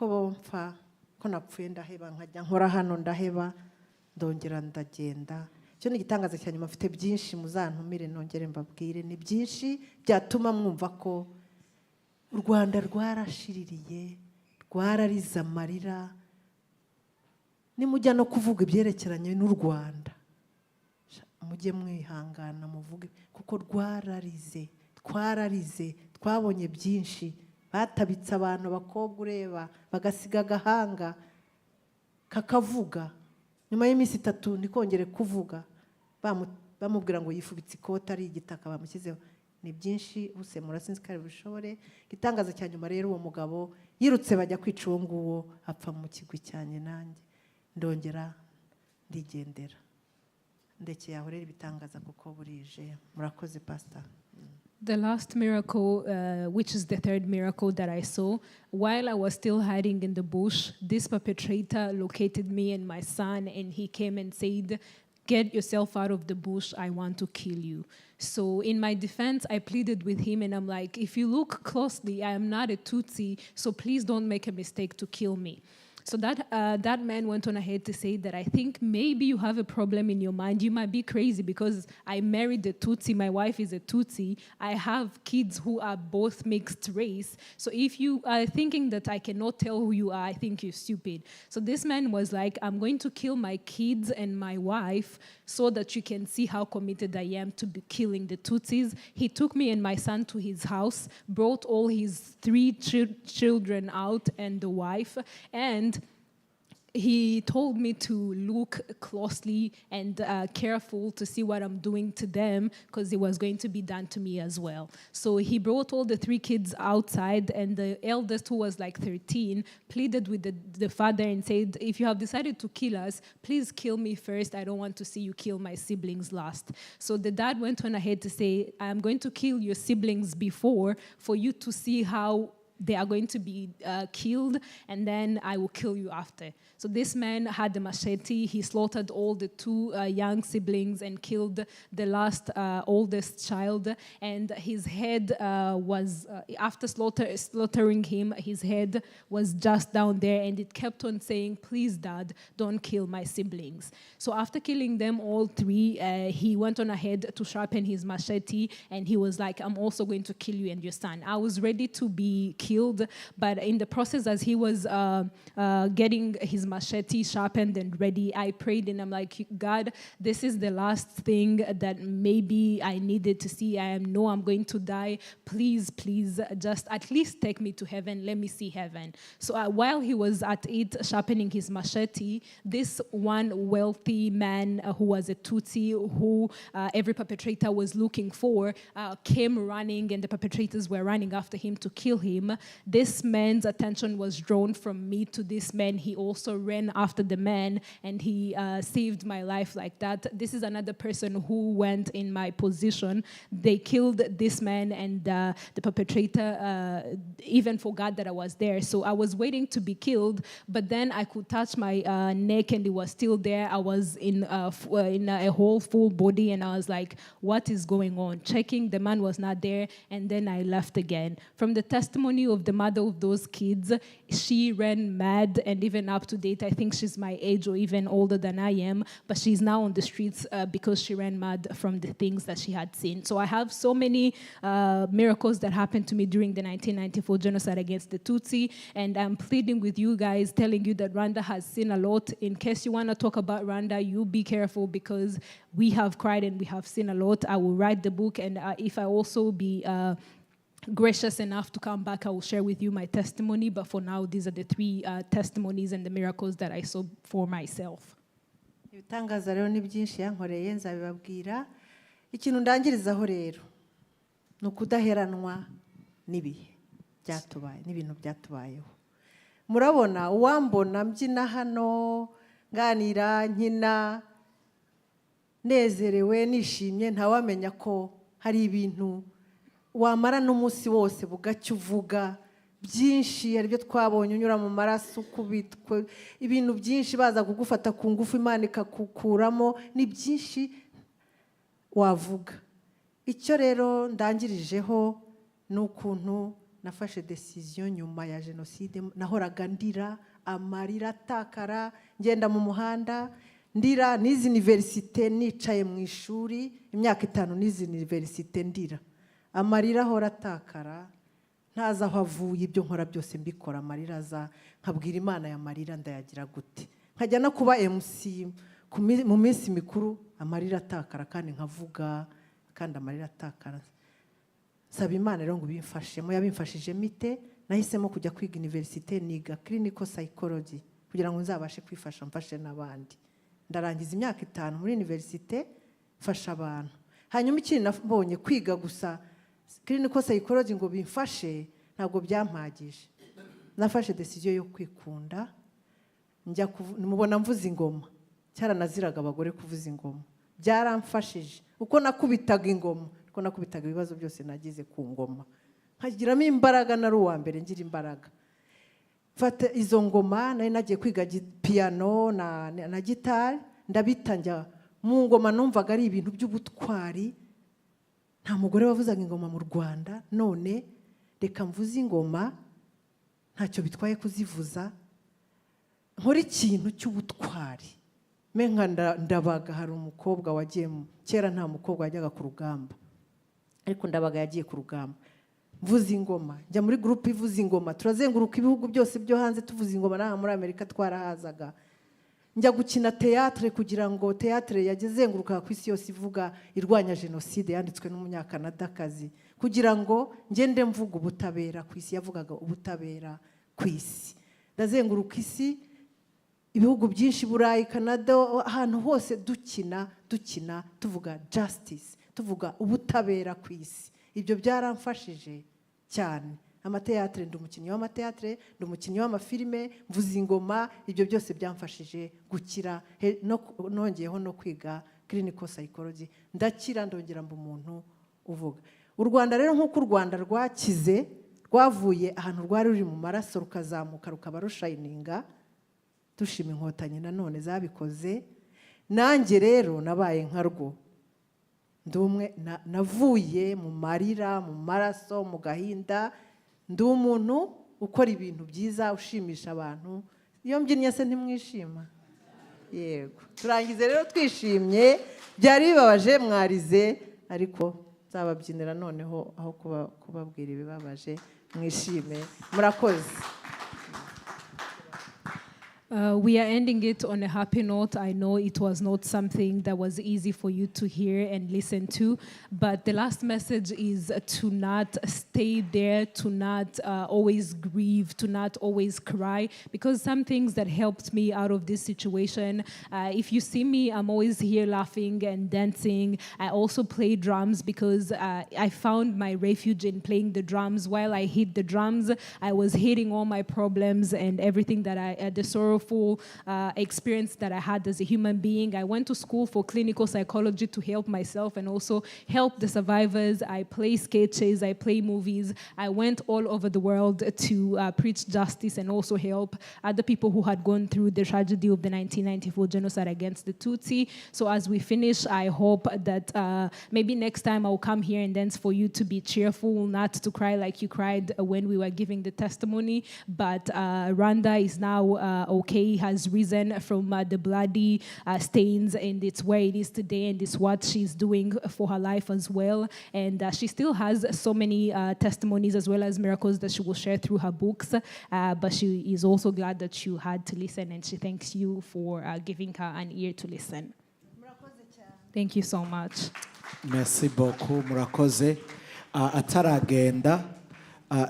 bompfa ko napfuye ndaheba nkajya nkora hano ndaheba ndongera ndagenda cyo ni igitangaza cyane mfite byinshi muzantumire nongere mbabwire ni byinshi byatuma mwumva ko u Rwanda rwarashiririye rwarariza amarira nimujya no kuvuga ibyerekeranye n'u Rwanda mujye mwihangana muvuge kuko rwararize twararize twabonye byinshi batabitse abantu bakobwa ureba bagasiga agahanga kakavuga nyuma y'iminsi 3 nikongere kuvuga bamubwira ngo yifubitse ikoti ari igitaka bamushyizeho ni byinshi usemura sinzi kare bishobore gitangaza cya nyuma rero uwo mugabo yirutse bajya kwica uwo nguwo apfa mu kigwi cyane nanjye ndongera ndigendera ndekeye aho rero ibitangaza kuko burije murakoze pastor. The last miracle, which is the third miracle that I saw, while I was still hiding in the bush, this perpetrator located me and my son, and he came and said, "Get yourself out of the bush, I want to kill you." So in my defense, I pleaded with him, and I'm like, if you look closely, I am not a Tutsi, so please don't make a mistake to kill me. So that man went on ahead to say that I think maybe you have a problem in your mind. You might be crazy because I married a Tutsi. My wife is a Tutsi. I have kids who are both mixed race. So if you are thinking that I cannot tell who you are, I think you're stupid. So this man was like, I'm going to kill my kids and my wife so that you can see how committed I am to be killing the Tutsis. He took me and my son to his house, brought all his 3 children out and the wife, and he told me to look closely and careful to see what I'm doing to them because it was going to be done to me as well. So he brought all the 3 kids outside, and the eldest, who was like 13, pleaded with the father and said, if you have decided to kill us, please kill me first. I don't want to see you kill my siblings last. So the dad went on ahead to say, I'm going to kill your siblings before for you to see how they are going to be killed, and then I will kill you after. So this man had a machete. He slaughtered all the 2 young siblings and killed the last oldest child. And his head was, after slaughtering him, his head was just down there, and it kept on saying, please, Dad, don't kill my siblings. So after killing them all 3, he went on ahead to sharpen his machete, and he was like, I'm also going to kill you and your son. I was ready to be killed, but in the process, as he was getting his machete sharpened and ready, I prayed, and I'm like, God, this is the last thing that maybe I needed to see. I know I'm going to die. Please, just at least take me to heaven. Let me see heaven. So while he was at it, sharpening his machete, this one wealthy man who was a Tutsi, who every perpetrator was looking for, came running, and the perpetrators were running after him to kill him. This man's attention was drawn from me to this man. He also ran after the man, and he saved my life like that. This is another person who went in my position. They killed this man, and the perpetrator even forgot that I was there. So I was waiting to be killed, but then I could touch my neck, and it was still there. I was in a whole full body, and I was like, what is going on? Checking, the man was not there, and then I left again. From the testimony of the mother of those kids, she ran mad, and even up to date, I think she's my age or even older than I am, but she's now on the streets because she ran mad from the things that she had seen. So I have so many miracles that happened to me during the 1994 genocide against the Tutsi, and I'm pleading with you guys, telling you that Rwanda has seen a lot. In case you want to talk about Rwanda, you be careful, because we have cried and we have seen a lot. I will write the book, and if I also be gracious enough to come back, I will share with you my testimony. But for now, these are the 3 testimonies and the miracles that I saw for myself. Ibitangaza rero ni byinshi yankoreye nzabibabwira. Ikintu ndangirizaho rero ni ukudaheranwa n'ibihe byatubaye n'ibintu byatubayeho. Murabona uwambona mbyina hano nganira nkina nezerewe nishimye, ntawamenya ko hari ibintu wamara n'umunsi wose bugacyo uvuga byinshi aribyo twabonye unyura mu maraso kubitwe ibintu byinshi baza kugufata ku ngufu Imana ikakukuramo ni byinshi wavuga. Icyo rero ndangirijeho n'ukuntu nafashe decision nyuma ya genocide, nahoraga ndira, amarira atakara, ngenda mu muhanda ndira, nizi universite nicaye mu ishuri imyaka 5 nizi universite ndira, amarira ahora atakara, ntaza aho avuye, ibyo nkora byose mbikora amarira aza, nkabwira Imana ya marira ndayagira gute, nkajya no kuba MC mu minsi mikuru amarira atakara kandi nkavuga kandi amarira atakara. Saba Imana rero ngo bimfashemo, yabimfashije mite, nahisemo kujya kwiga universite niga clinical psychology kugira ngo nzabashe kwifasha mfashe n'abandi. Ndarangiza imyaka 5 muri universite fasha abantu. Hanyuma ikindi nabonye kwiga gusa clinical psychology ngo bimfashe ntabwo byampagije. Nafashe decision yo kwikunda, njya mubona mvuza ingoma. Cyara naziraga abagore kuvuza ingoma. Byaramfashije uko nakubitaga ingoma, uko nakubitaga ibibazo byose nagize ku ngoma, nkagiramo imbaraga, nari uwa mbere ngira imbaraga. Fata izo ngoma, nari nagiye kwiga piano na gitari, ndabita njya mu ngoma, numvaga ari ibintu by'ubutwari. Nta mugore wavuzaga ingoma mu Rwanda, none reka mvuze ingoma, ntacyo bitwaye kuzivuza, nkora ikintu cy'ubutwari. Menga ndabaga, hari umukobwa wagiye kera, nta mukobwa wajyaga ku rugamba, ariko ndabaga yagiye ku rugamba, mvuza ingoma, njya muri groupe ivuza ingoma, turazenguruka ibihugu byose byo hanze tuvuza ingoma, naha muri Amerika twarahazaga. Njya gukina théâtre kugira ngo théâtre yagezenguruka ku isi yose ivuga irwanya genocide, yanditswe n'umunyakanadakazi, kugira ngo ngende mvuga ubutabera ku isi, yavugaga ubutabera ku isi. Ndazenguruka isi, ibihugu byinshi, Burayi, Canada, ahantu hose dukina tuvuga justice, tuvuga ubutabera ku isi. Ibyo byaramfashije cyane. Amateatre, ndi umukinnyi w'amateatre, ndi umukinnyi w'amafilime, mvuza ingoma, ibyo byose byamfashije gukira. Nongeyeho no kwiga clinical psychology, ndakira, ndongera mba umuntu uvuga. U Rwanda rero nk'uko u Rwanda rwakize, rwavuye ahantu rwari ruri mu maraso rukazamuka rukaba rushininga, dushima inkotanyi nanone zabikoze. Nanjye rero nabaye nkarwo, ndumwe navuye mu marira, mu maraso, mu gahinda, ndi umuntu ukora ibintu byiza, ushimisha abantu. Iyo mbyinnye se ntimwishima? Yego, turangize rero twishimye, byari bibabaje mwarize, ariko nzababyinira noneho aho kubabwira ibibabaje, mwishime, murakoze. We are ending it on a happy note. I know it was not something that was easy for you to hear and listen to, but the last message is to not stay there, to not always grieve, to not always cry, because some things that helped me out of this situation, if you see me, I'm always here laughing and dancing. I also play drums because I found my refuge in playing the drums. While I hit the drums, I was hitting all my problems and everything that the sorrowful experience that I had as a human being. I went to school for clinical psychology to help myself and also help the survivors. I play sketches, I play movies. I went all over the world to preach justice and also help other people who had gone through the tragedy of the 1994 genocide against the Tutsi. So as we finish, I hope that maybe next time I'll come here and dance for you to be cheerful, not to cry like you cried when we were giving the testimony. But Rwanda is now okay, has risen from the bloody stains, and it's where it is today, and it's what she's doing for her life as well. And she still has so many testimonies as well as miracles that she will share through her books. But she is also glad that you had to listen, and she thanks you for giving her an ear to listen. Thank you so much. Merci beaucoup, murakoze. Ataragenda,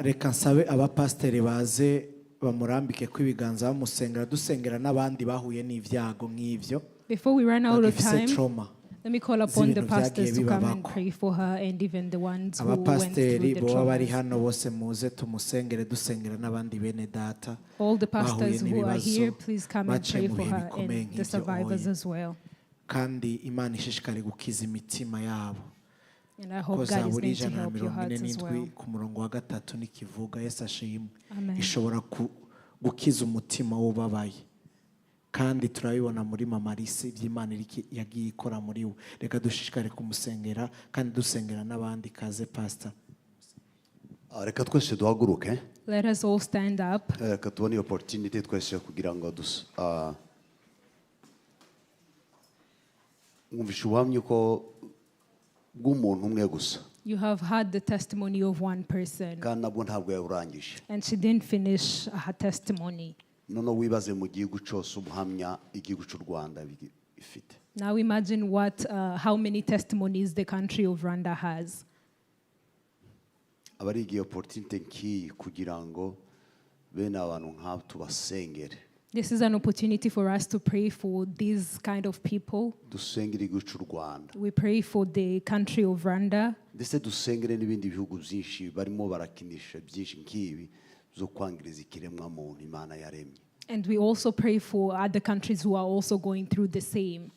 reka nsabe abapasiteri baze bamurambike kwibiganza bamusengera, dusengera n'abandi bahuye n'ivyago nk'ivyo. Before we run out of time, trauma, let me call upon the pastors to come and pray for her, and even the ones who went through the trauma. All the pastors who are here, please come and pray for her and the survivors as well. Kandi Imana ishishikari gukiza imitima yabo. And I hope God is going to help your hearts as well. Ku murongo wa 3 nikivuga Yesu ashimwe. Amen. Ishobora gukiza umutima w'ubabaye. kandi turabibona muri mama Lisa iby'Imana yagiye ikora muri we. Reka dushishikare kumusengera kandi dusengera n'abandi. Kaze pastor. Reka twese duhaguruke. Let us all stand up. Reka tubone opportunity twese kugira ngo mwumvishe ubuhamya ko bw'umuntu umwe gusa. You have heard the testimony of one person. Kandi nabwo ntabwo yawurangije. And she didn't finish her testimony. Noneho wibaze mu gihugu cyose ubuhamya igihugu cy'u Rwanda ifite. Now imagine how many testimonies the country of Rwanda has. Abari igihe opportunity nk'iyi kugira ngo bene abantu nk'abo tubasengere. This is an opportunity for us to pray for these kind of people. Dusengere igihugu cy'u Rwanda. We pray for the country of Rwanda. Ndetse dusengere n'ibindi bihugu byinshi barimo barakinisha byinshi nk'ibi zo kwangiriza ikiremwa muntu Imana yaremye. And we also pray for other countries who are also going through the same.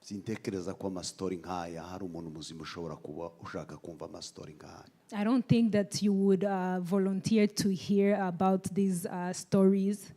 Sintekereza ko amastori nk'aya hari umuntu muzima ushobora kuba ushaka kumva amastori nk'aya. I don't think that you would volunteer to hear about these stories.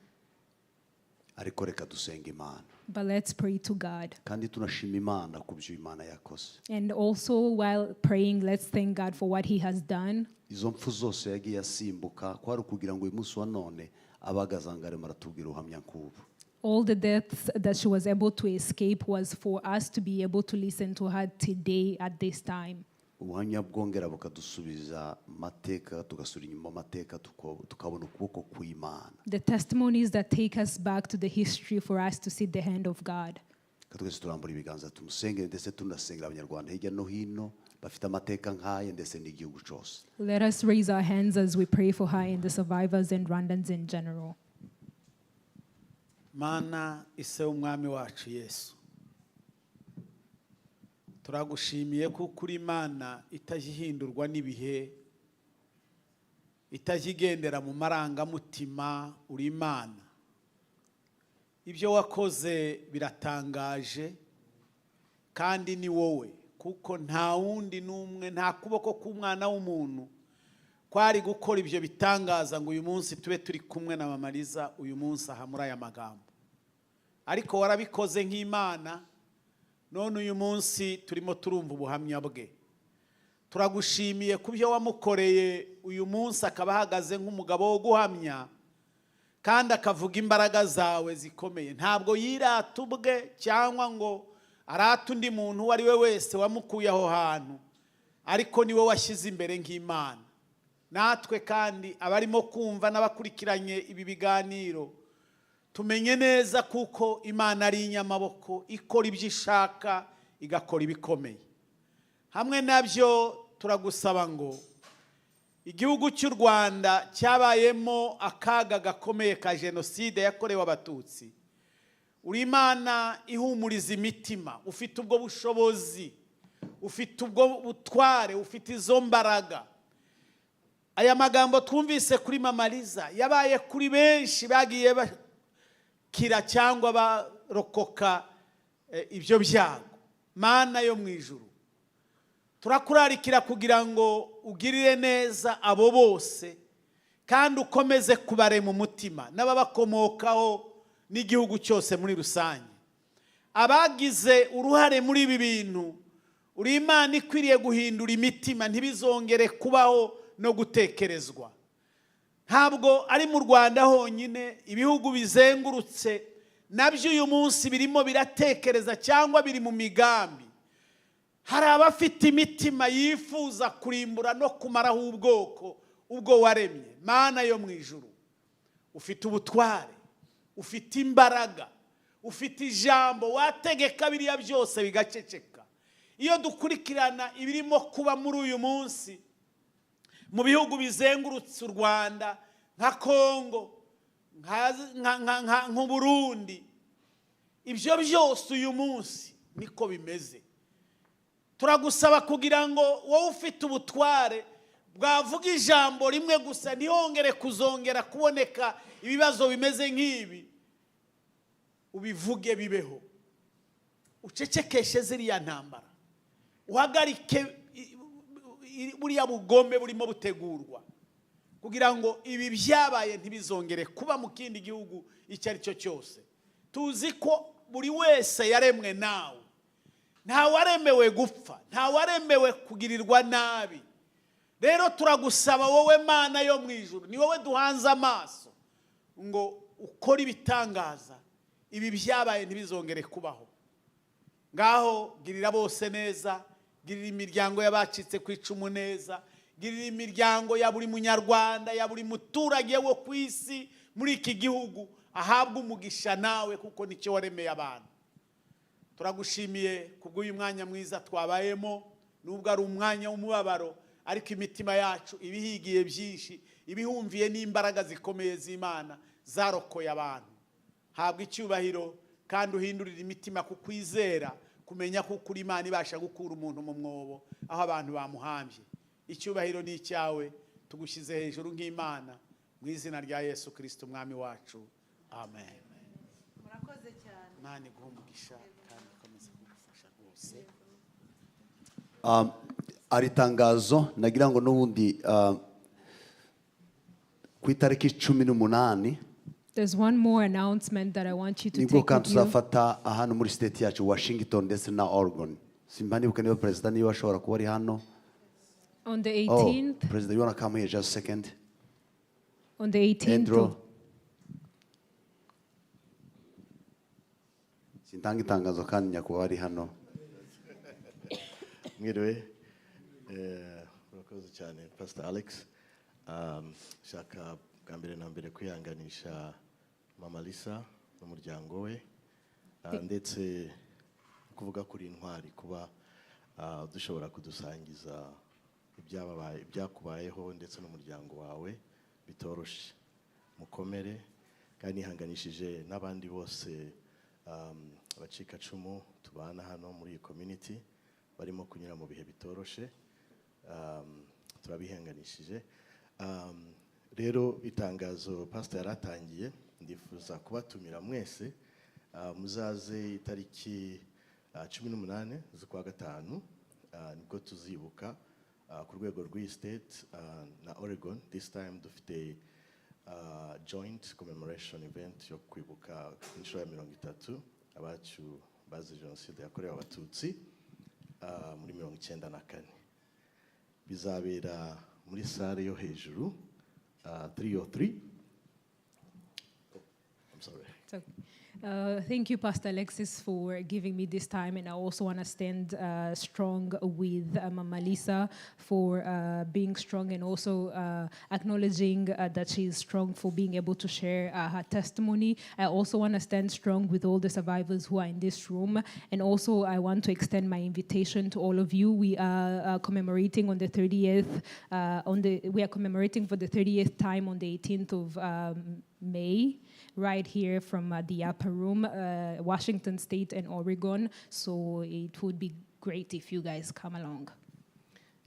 Ariko reka dusenga Imana. But let's pray to God. Kandi tunashima Imana ku byo Imana yakoze. And also while praying, let's thank God for what He has done. Izo mpfu zose yagiye asimbuka kwari kugira ngo uyu munsi wa none abagazangare maratubwira ubuhamya nk'ubu. All the deaths that she was able to escape was for us to be able to listen to her today at this time. Ubuhamya bwongera bukadusubiza mateka tugasura inyuma amateka tukabona ukuboko kw'Imana. The testimonies that take us back to the history for us to see the hand of God. Twese turambura ibiganza tumusengere ndetse tunasengera abanyarwanda hirya no hino bafite amateka nk'aya ndetse n'igihugu cyose. Let us raise our hands as we pray for her and the survivors and Rwandans in general. Mana ise umwami wacu Yesu, turagushimiye kuko uri Imana itajihindurwa n'ibihe, itajigendera mu marangamutima. Uri Imana, ibyo wakoze biratangaje kandi ni wowe, kuko nta wundi n'umwe, nta kuboko k'umwana w'umuntu kwari gukora ibyo bitangaza ngo uyu munsi tube turi kumwe na mama Lisa uyu munsi aha muri aya magambo. Ariko warabikoze nk'Imana, none uyu munsi turimo turumva ubuhamya bwe. Turagushimiye ku byo wamukoreye uyu munsi, akaba ahagaze nk'umugabo wo guhamya kandi akavuga imbaraga zawe zikomeye. Ntabwo yirata ubwe cyangwa ngo arata undi muntu uwo ari we wese wamukuye aho hantu, ariko niwe washyize imbere nk'Imana. Natwe kandi abarimo kumva n'abakurikiranye ibi biganiro tumenye neza kuko Imana ari inyamaboko, ikora ibyo ishaka, igakora ibikomeye. Hamwe nabyo turagusaba ngo igihugu cy'u Rwanda cyabayemo akaga gakomeye ka genocide yakorewe abatutsi. Uri Imana ihumuriza imitima, ufite ubwo bushobozi, ufite ubwo butware, ufite izo mbaraga. Aya magambo twumvise kuri mama Lisa yabaye kuri benshi bagiye bakira cyangwa barokoka ibyo byago. Mana yo mu ijuru, turakurarikira kugira ngo ugirire neza abo bose kandi ukomeze kubare mu mutima n'ababakomokaho n'igihugu cyose muri rusange. Abagize uruhare muri ibi bintu, uri Imana ikwiriye guhindura imitima, ntibizongere kubaho no gutekerezwa. Ntabwo ari mu Rwanda honyine, ibihugu bizengurutse nabyo uyu munsi birimo biratekereza cyangwa biri mu migambi. Hari abafite imitima yifuza kurimbura no kumaraho ubwoko ubwo waremye. Mana yo mu ijuru, ufite ubutware, ufite imbaraga, ufite ijambo, wategeka biriya byose bigaceceka. Iyo dukurikirana ibirimo kuba muri uyu munsi mu bihugu bizengurutse u Rwanda nka Kongo, nka Burundi, ibyo byose uyu munsi niko bimeze. Turagusaba kugira ngo wowe ufite ubutware bwavuga ijambo rimwe gusa, ntihongere kuzongera kuboneka ibibazo bimeze nk'ibi, ubivuge bibeho. Ucecekeshe ziriya ntambara, uhagarike buriya bugombe burimo butegurwa. kugira ngo ibi byabaye ntibizongere kuba mu kindi gihugu icyo ari cyo cyose. Tuzi ko buri wese yaremwe nawe, nta waremewe gupfa, nta waremewe kugirirwa nabi. Rero turagusaba wowe Mana yo mu ijuru, ni wowe duhanze amaso ngo ukore ibitangaza, ibi byabaye ntibizongere kubaho. Ngaho girira bose neza, girira imiryango y'abacitse ku icumu neza, girira imiryango ya buri munyarwanda, ya buri muturage wo ku isi muri iki gihugu ahabwa umugisha nawe, kuko nicyo waremeye abantu. Turagushimiye kubw'uyu mwanya mwiza twabayemo, nubwo ari umwanya w'umubabaro, ariko imitima yacu ibihigiye byinshi, ibihumviye n'imbaraga zikomeye z'Imana zarokoye abantu. Habwa icyubahiro kandi uhindurira imitima kukwizera, kumenya ko kuri Imana ibasha gukura umuntu mu mwobo aho abantu bamuhambye. Icyubahiro ni icyawe, tugushyize hejuru nk'Imana, mu izina rya Yesu Kristo umwami wacu, amen. Murakoze cyane. Imana iguhe umugisha kandi ikomeze kugufasha rwose. Ari tangazo nagira ngo n'ubundi ku itariki 18 There's one more announcement that I want you to nibwo take kandi with you. tuzafata ahantu muri state yacu Washington ndetse na Oregon. Simba nibuka niba president niba ashobora kuba ari hano. On the 18th, President, you want to come here just a second? on the 18th Andrew. of, Sintanga itangazo kandi nyakuba ari hano. Mwiriwe, murakoze cyane Pastor Alex. Shaka bwa mbere na mbere kwihanganisha Mama Lisa n'umuryango we, ndetse kuvuga kuri intwari kuba dushobora kudusangiza ibyakubayeho ndetse n'umuryango wawe bitoroshe. Mukomere kandi nihanganishije n'abandi bose abacikacumu tubana hano muri iyi community barimo kunyura mu bihe bitoroshe, turabihanganishije. Rero itangazo pastor yaratangiye, ndifuza kubatumira mwese muzaze itariki 18 z'ukwa gatanu, nibwo tuzibuka ku rwego rw'iyi state na Oregon. This time dufite joint commemoration event yo kwibuka inshuro ya 30 abacu bazize jenoside yakorewe abatutsi muri 1994. Bizabera muri sale yo hejuru 303. I'm sorry. so, thank you, Pastor Alexis, for giving me this time, and I also want to stand strong with Mama Lisa for being strong, and also acknowledging that she is strong for being able to share her testimony. I also want to stand strong with all the survivors who are in this room, and also I want to extend my invitation to all of you. We are commemorating on the 30th. We are commemorating for the 30th time on the 18th of May, right here from the upper room, Washington State and Oregon. So it would be great if you guys come along.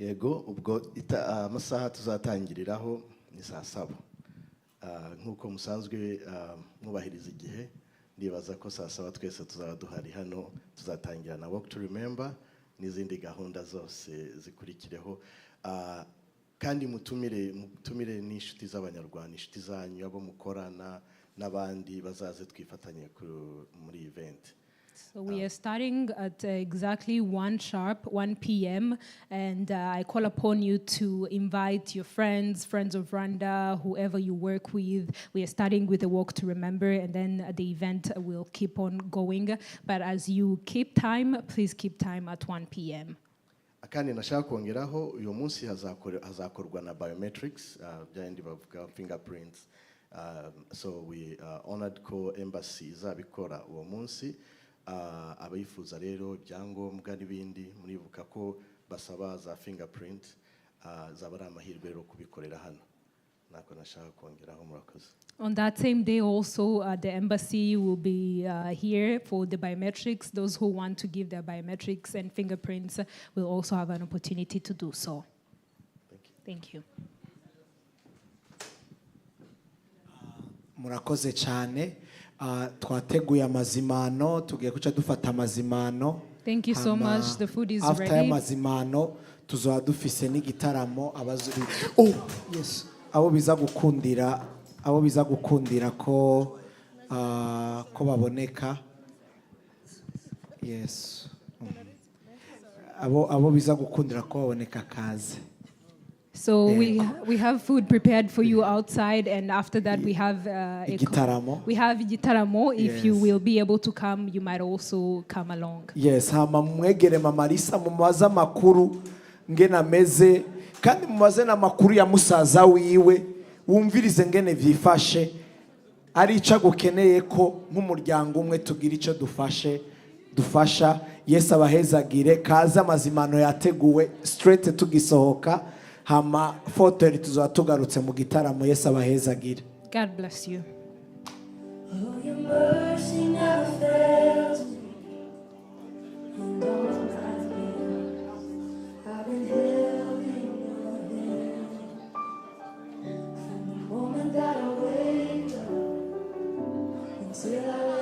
Yego, ubwo amasaha tuzatangiriraho ni saa 7. Nkuko musanzwe mwubahiriza igihe, ndibaza ko saa 7 twese tuzaba duhari hano. Tuzatangira na walk to remember n'izindi gahunda zose zikurikireho. Kandi mutumire n'inshuti z'abanyarwanda, inshuti zanyu abo mukorana n'abandi bazaze twifatanye muri event. So we are starting at exactly 1 p.m. and I call upon you to invite your friends of Rwanda, whoever you work with. We are starting with a walk to remember, and then the event will keep on going. But as you keep time, please keep time at 1 p.m. Akandi nashaka kongeraho, uyu munsi hazakorwa na biometrics, byandi bavuga fingerprints. So we honored ko embassy izabikora uwo munsi. Abayifuza rero ibyangombwa n'ibindi muribuka ko basaba za fingerprint, zaba ari amahirwe rero kubikorera hano. Nako nashaka kongeraho, murakoze. On that same day also, the embassy will be here for the biometrics. Those who want to give their biometrics and fingerprints will also have an opportunity to do so. Thank you. Murakoze cyane. Twateguye amazimano, tugiye kuca dufata amazimano. Thank you so much. The food is after ready. amazimano tuzoba dufise n'igitaramo abazuri. Oh, yes. abo biza gukundira ko ko baboneka. Yes. Abo biza gukundira ko baboneka kaze. So we have food prepared for you outside, and after that we have Igitaramo. we have igitaramo. If you Yes. will be able to come, you might also come along. Yes, hama mwegere Mama Lisa mumaze amakuru ngena meze kandi mumaze n'amakuru ya musaza wiwe wumvirize ngene vyifashe ari ico gukeneye ko nk'umuryango umwe tugira ico dufasha. Yesu abahezagire kaza amazimano yateguwe straight tugisohoka hama fotori tuzaba tugarutse mu gitaramo. Yesu abahezagire. God bless you. Oh, your mercy never fails me. And all my years, I've been held in your hand. From the moment that I wake up until I